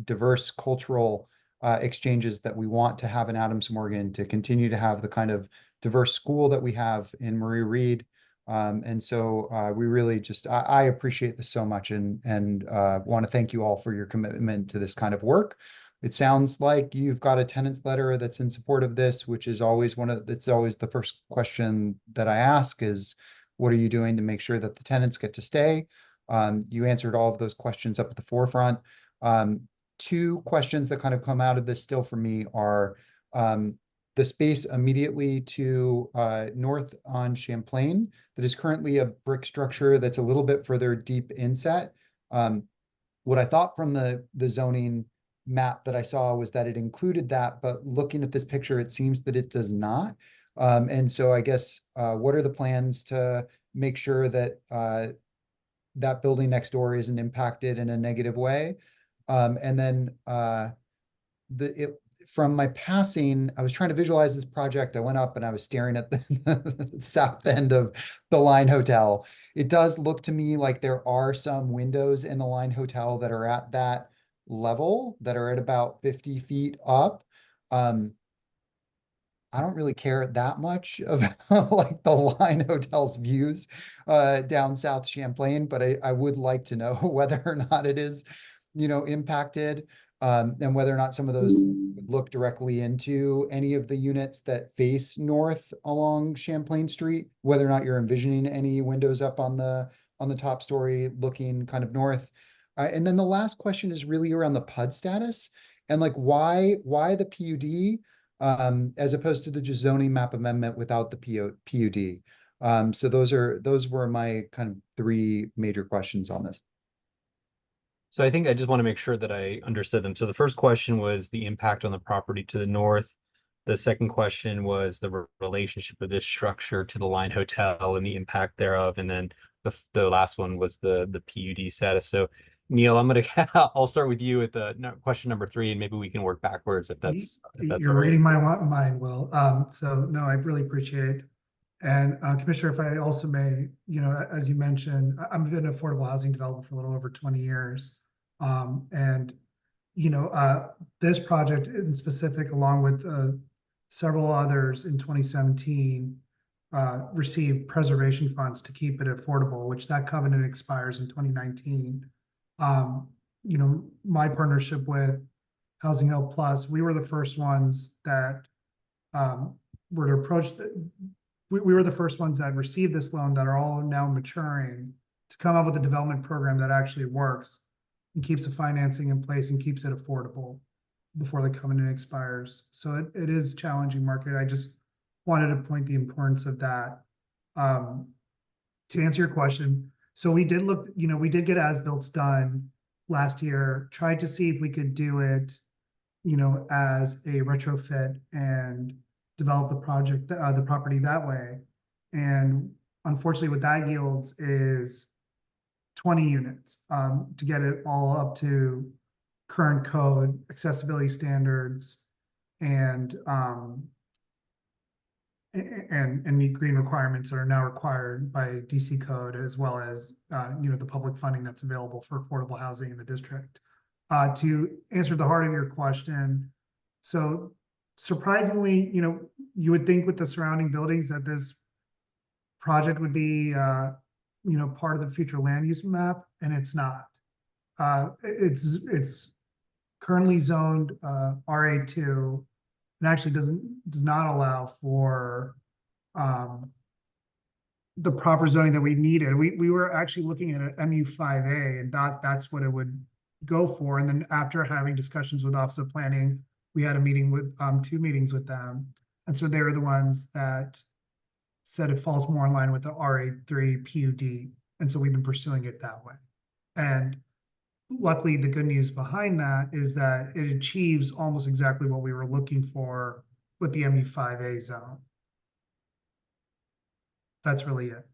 C: diverse cultural exchanges that we want to have in Adams Morgan, to continue to have the kind of diverse school that we have in Marie Reed. And so we really just, I appreciate this so much, and want to thank you all for your commitment to this kind of work. It sounds like you've got a tenant's letter that's in support of this, which is always it's always the first question that I ask is, what are you doing to make sure that the tenants get to stay? You answered all of those questions up at the forefront. Two questions that kind of come out of this still for me are the space immediately to north on Champlain that is currently a brick structure that's a little bit further deep inset. What I thought from the zoning map that I saw was that it included that, but looking at this picture, it seems that it does not. And so I guess what are the plans to make sure that that building next door isn't impacted in a negative way? And then from my passing, I was trying to visualize this project. I went up and I was staring at the south end of the Line Hotel. It does look to me like there are some windows in the Line Hotel that are at that level, that are at about 50 feet up. I don't really care that much about like the Line Hotel's views down South Champlain, but I would like to know whether or not it is, impacted, and whether or not some of those would look directly into any of the units that face north along Champlain Street, whether or not you're envisioning any windows up on the top story looking kind of north. And then the last question is really around the PUD status, and like why the PUD as opposed to the just zoning map amendment without the PUD. So those were my kind of three major questions on this.
L: So I think I just want to make sure that I understood them. So the first question was the impact on the property to the north. The second question was the relationship of this structure to the Line Hotel and the impact thereof. And then the last one was the PUD status. So Neil, I'll start with you at the question number 3, and maybe we can work backwards if that's
M: You're reading my mind, Will. So no, I really appreciate it. And Commissioner, if I also may, as you mentioned, I've been an affordable housing developer for a little over 20 years. And this project in specific, along with several others in 2017, received preservation funds to keep it affordable, which that covenant expires in 2019. My partnership with Housing Help Plus, we were the first ones that were to approach we were the first ones that received this loan that are all now maturing to come up with a development program that actually works and keeps the financing in place and keeps it affordable before the covenant expires. So it is a challenging market. I just wanted to point the importance of that. To answer your question, so we did look, we did get as-builts done last year, tried to see if we could do it, as a retrofit and develop the project, the property that way. And unfortunately, what that yields is 20 units to get it all up to current code, accessibility standards, and meet green requirements that are now required by DC code, as well as the public funding that's available for affordable housing in the district. To answer the heart of your question, so surprisingly, you would think with the surrounding buildings that this project would be part of the future land use map, and it's not. It's currently zoned RA2, and actually does not allow for the proper zoning that we needed. We were actually looking at an MU5A and thought that's what it would go for. And then after having discussions with Office of Planning, we had a meeting with 2 meetings with them. And so they were the ones that said it falls more in line with the RA3 PUD. And so we've been pursuing it that way. And luckily, the good news behind that is that it achieves almost exactly what we were looking for with the MU5A zone. That's really it.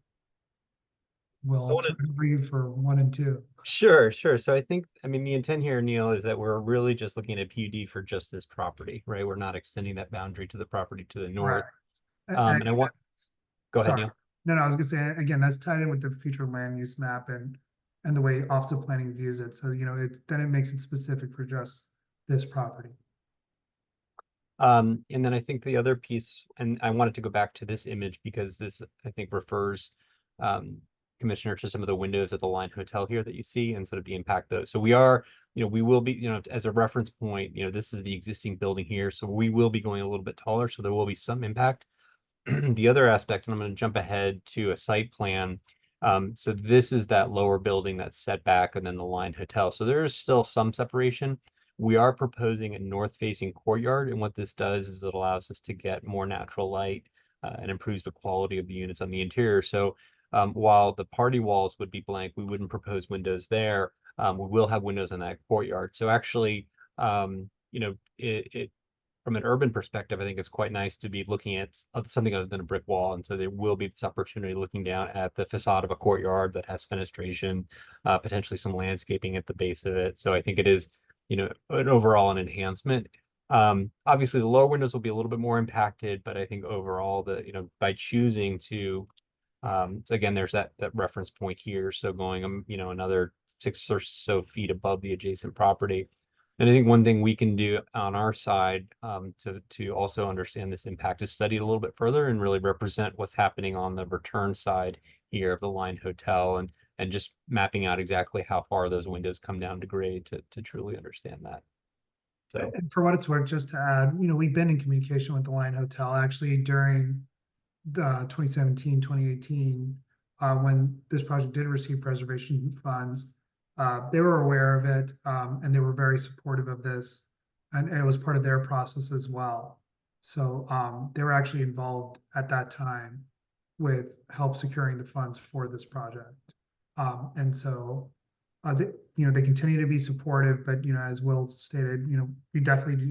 M: Will turn over you for 1 and 2.
L: Sure. So I mean, the intent here, Neil, is that we're really just looking at PUD for just this property, right? We're not extending that boundary to the property to the north.
M: Right.
L: And I want, go ahead, Neil.
M: No, I was gonna say, again, that's tied in with the future land use map and the way Office of Planning views it. So, then it makes it specific for just this property.
L: And then I think the other piece, and I wanted to go back to this image because this, I think, refers, Commissioner, to some of the windows at the Line Hotel here that you see and sort of the impact those. So we are, we will be, as a reference point, this is the existing building here. So we will be going a little bit taller. So there will be some impact. The other aspect, and I'm going to jump ahead to a site plan. So this is that lower building that's set back and then the Line Hotel. So there is still some separation. We are proposing a north-facing courtyard, and what this does is it allows us to get more natural light and improves the quality of the units on the interior. So while the party walls would be blank, we wouldn't propose windows there. We will have windows in that courtyard. So actually, it from an urban perspective, I think it's quite nice to be looking at something other than a brick wall. And so there will be this opportunity looking down at the facade of a courtyard that has fenestration, potentially some landscaping at the base of it. So I think it is, an overall an enhancement. Obviously the lower windows will be a little bit more impacted, but I think overall by choosing to, so again, there's that reference point here. So going, another 6 or so feet above the adjacent property. And I think one thing we can do on our side to also understand this impact is study it a little bit further and really represent what's happening on the return side here of the Line Hotel and just mapping out exactly how far those windows come down to grade to truly understand that. So,
M: and for what it's worth, just to add, we've been in communication with the Line Hotel actually during the 2017, 2018, when this project did receive preservation funds. They were aware of it, and they were very supportive of this, and it was part of their process as well. So they were actually involved at that time with help securing the funds for this project. And so, they continue to be supportive, but, as Will stated, we definitely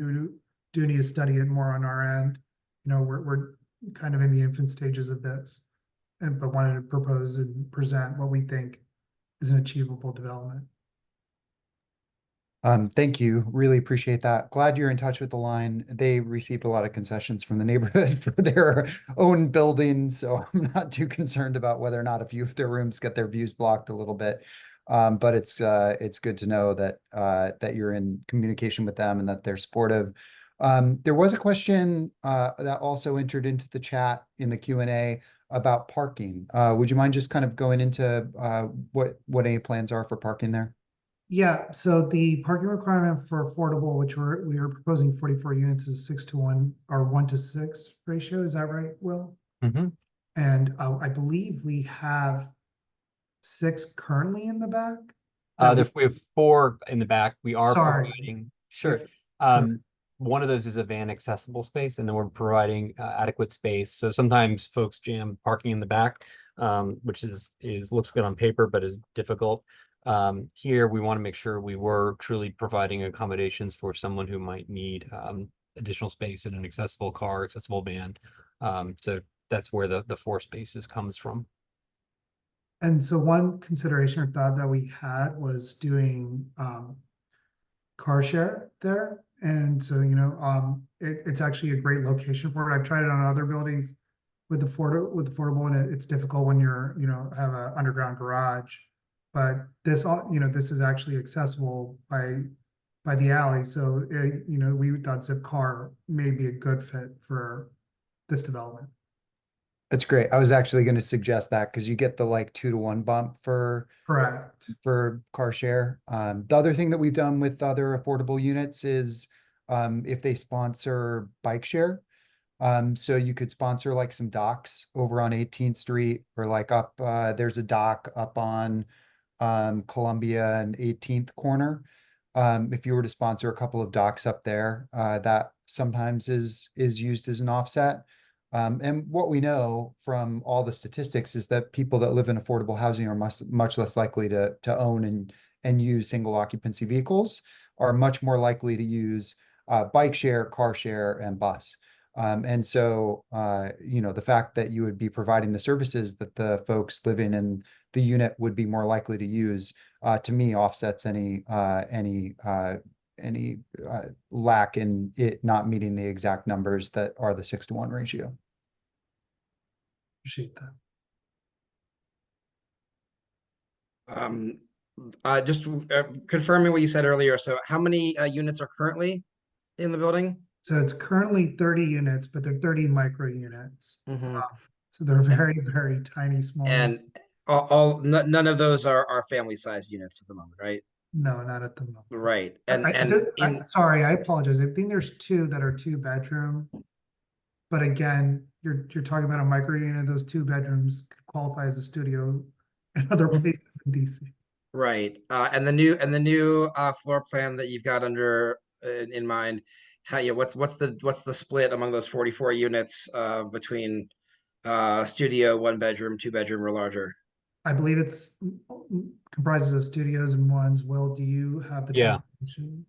M: do need to study it more on our end. We're kind of in the infant stages of this, but wanted to propose and present what we think is an achievable development.
C: Thank you. Really appreciate that. Glad you're in touch with the Line. They received a lot of concessions from the neighborhood for their own buildings, so I'm not too concerned about whether or not a few of their rooms get their views blocked a little bit. But it's good to know that that you're in communication with them and that they're supportive. There was a question that also entered into the chat in the Q&A about parking. Would you mind just kind of going into what any plans are for parking there?
M: Yeah, so the parking requirement for affordable, which we are proposing 44 units, is 6-to-1 or 1-to-6 ratio. Is that right, Will?
L: Mm-hmm.
M: And I believe we have 6 currently in the back.
L: We have 4 in the back. We are
M: Sorry.
L: providing, sure.
M: Yeah.
L: One of those is a van accessible space, and then we're providing adequate space. So sometimes folks jam parking in the back, which is looks good on paper, but is difficult. Here, we want to make sure we were truly providing accommodations for someone who might need additional space in an accessible car, accessible van. So that's where the 4 spaces comes from.
M: And so one consideration or thought that we had was doing car share there. And so, it's actually a great location for it. I've tried it on other buildings with affordable, and it's difficult when you're, have an underground garage. But this, this is actually accessible by the alley. So, we thought Zipcar may be a good fit for this development.
C: That's great. I was actually going to suggest that because you get the like 2-to-1 bump for
M: Correct.
C: car share. The other thing that we've done with other affordable units is if they sponsor bike share. So you could sponsor like some docks over on 18th Street or like up there's a dock up on Columbia and 18th corner. If you were to sponsor a couple of docks up there, that sometimes is used as an offset. And what we know from all the statistics is that people that live in affordable housing are much less likely to own and use single occupancy vehicles, are much more likely to use bike share, car share, and bus. And so, the fact that you would be providing the services that the folks living in the unit would be more likely to use, to me, offsets any lack in it not meeting the exact numbers that are the 6-to-1 ratio.
M: Appreciate that.
A: Just confirming what you said earlier. So how many units are currently in the building?
M: So it's currently 30 units, but they're 30 micro units.
A: Mhm.
M: So they're very, very tiny, small.
A: And none of those are family size units at the moment, right?
M: No, not at the moment.
A: Right.
M: Sorry, I apologize. I think there's 2 that are 2-bedroom. But again, you're talking about a micro unit. Those 2 bedrooms could qualify as a studio in other places in DC.
A: Right. And the new floor plan that you've got under in mind, what's the split among those 44 units between studio, 1-bedroom, 2-bedroom, or larger?
M: I believe it's comprises of studios and ones. Will, do you have the
L: Yeah.
M: information?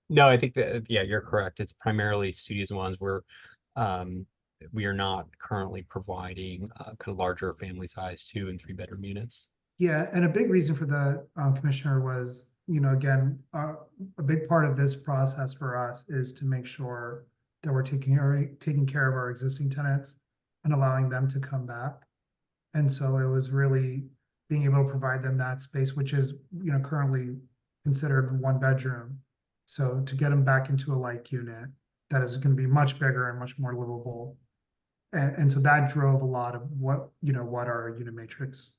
L: No, I think that, yeah, you're correct. It's primarily studios and ones where we are not currently providing kind of larger family size 2- and 3-bedroom units.
M: Yeah, and a big reason for the commissioner was, again, a big part of this process for us is to make sure that we're taking care of our existing tenants and allowing them to come back. And so it was really being able to provide them that space, which is, currently considered 1-bedroom. So to get them back into a like unit that is going to be much bigger and much more livable. And so that drove a lot of what our unit matrix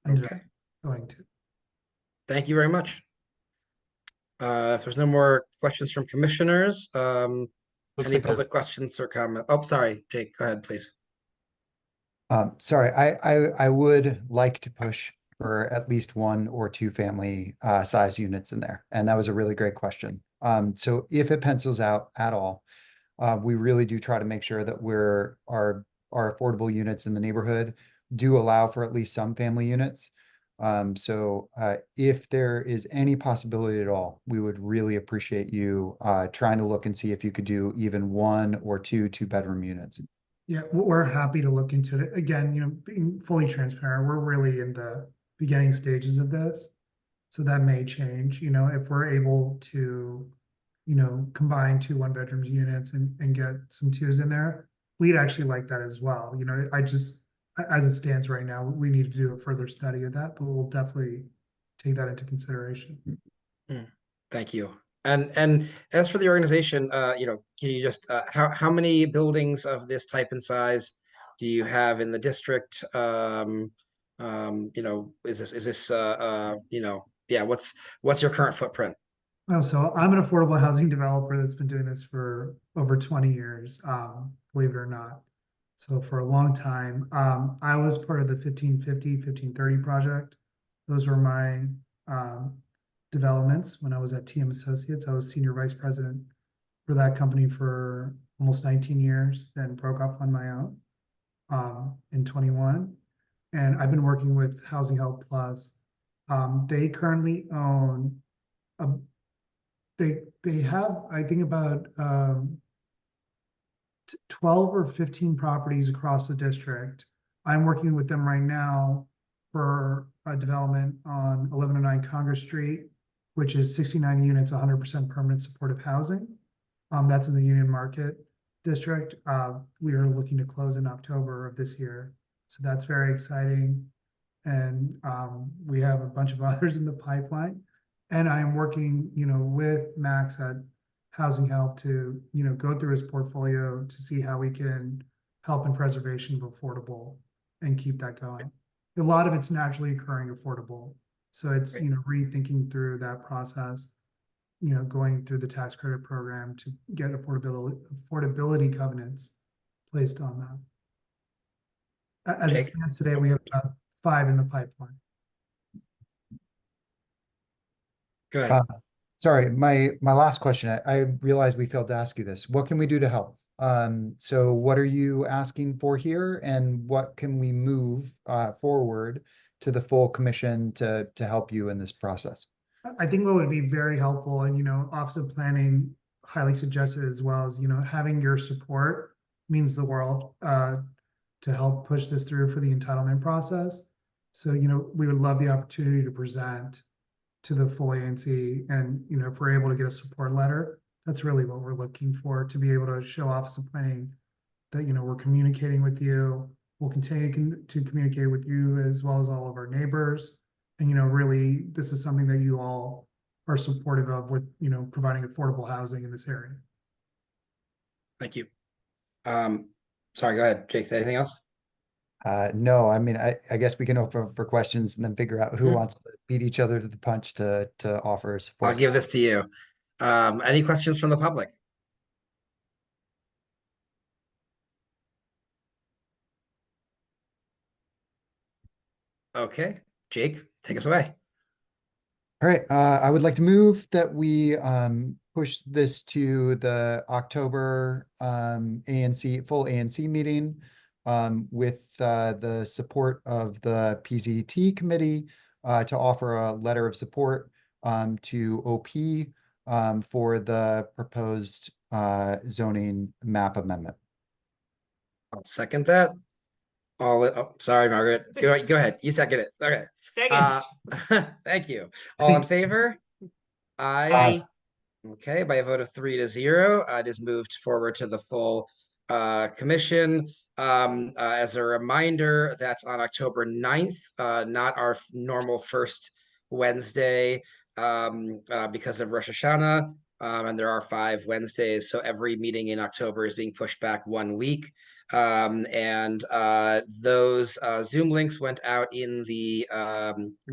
M: ended up going to.
A: Thank you very much. If there's no more questions from commissioners, any public questions or comment? Oh, sorry, Jake, go ahead, please.
C: Sorry, I would like to push for at least 1 or 2 family size units in there. And that was a really great question. So if it pencils out at all, we really do try to make sure that our affordable units in the neighborhood do allow for at least some family units. So if there is any possibility at all, we would really appreciate you trying to look and see if you could do even 1 or 2 2-bedroom units.
M: Yeah, we're happy to look into it. Again, being fully transparent, we're really in the beginning stages of this. So that may change, if we're able to, combine 2 1-bedroom units and get some 2s in there. We'd actually like that as well. As it stands right now, we need to do a further study of that, but we'll definitely take that into consideration.
A: Thank you. And as for the organization, can you just how many buildings of this type and size do you have in the district? Is this yeah, what's your current footprint?
M: Oh, so I'm an affordable housing developer that's been doing this for over 20 years, believe it or not. So for a long time, I was part of the 1550, 1530 project. Those were my developments when I was at TM Associates. I was senior vice president for that company for almost 19 years, then broke off on my own in 21. And I've been working with Housing Help Plus. They currently own a they have, I think, about 12 or 15 properties across the district. I'm working with them right now for a development on 1109 Congress Street, which is 69 units, 100% permanent supportive housing. That's in the Union Market district. We are looking to close in October of this year. So that's very exciting. And we have a bunch of others in the pipeline. And I am working, with Max at Housing Help to, go through his portfolio to see how we can help in preservation of affordable and keep that going. A lot of it's naturally occurring affordable. So it's,
A: Great.
M: rethinking through that process, going through the tax credit program to get affordability covenants placed on that. As it
A: Jake?
M: stands today, we have about 5 in the pipeline.
A: Go ahead.
C: Sorry, my last question, I realized we failed to ask you this. What can we do to help? So what are you asking for here, and what can we move forward to the full commission to help you in this process?
M: I think what would be very helpful, and Office of Planning highly suggested as well, is having your support means the world to help push this through for the entitlement process. So we would love the opportunity to present to the full ANC, and if we're able to get a support letter, that's really what we're looking for, to be able to show Office of Planning that we're communicating with you. We'll continue to communicate with you as well as all of our neighbors. And really, this is something that you all are supportive of, with providing affordable housing in this area.
A: Thank you. Sorry, go ahead, Jake. Say anything else?
C: No, I mean, I guess we can open for questions and then figure out who wants to beat each other to the punch to offer support.
A: I'll give this to you. Any questions from the public? Okay, Jake, take us away.
C: All right, I would like to move that we push this to the October full ANC meeting with the support of the PZT committee to offer a letter of support to OP for the proposed zoning map amendment.
A: I'll second that. Sorry, Margaret. Go ahead. You second it. Okay.
B: Second.
A: Thank you. All in favor? Aye. Okay, by a vote of 3-0, it is moved forward to the full commission. As a reminder, that's on October 9th, not our normal first Wednesday because of Rosh Hashanah. And there are 5 Wednesdays, so every meeting in October is being pushed back 1 week. And those Zoom links went out in the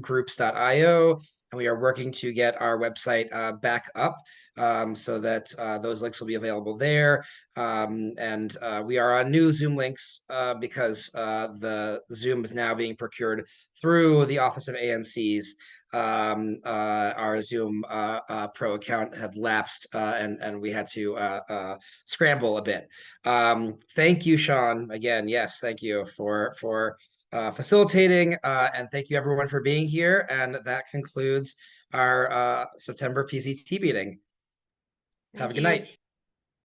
A: groups.io, and we are working to get our website back up so that those links will be available there. And we are on new Zoom links because the Zoom is now being procured through the Office of ANCs. Our Zoom Pro account had lapsed and we had to scramble a bit. Thank you, Sean. Again, yes, thank you for facilitating, and thank you everyone for being here. And that concludes our September PZT meeting. Have a good night.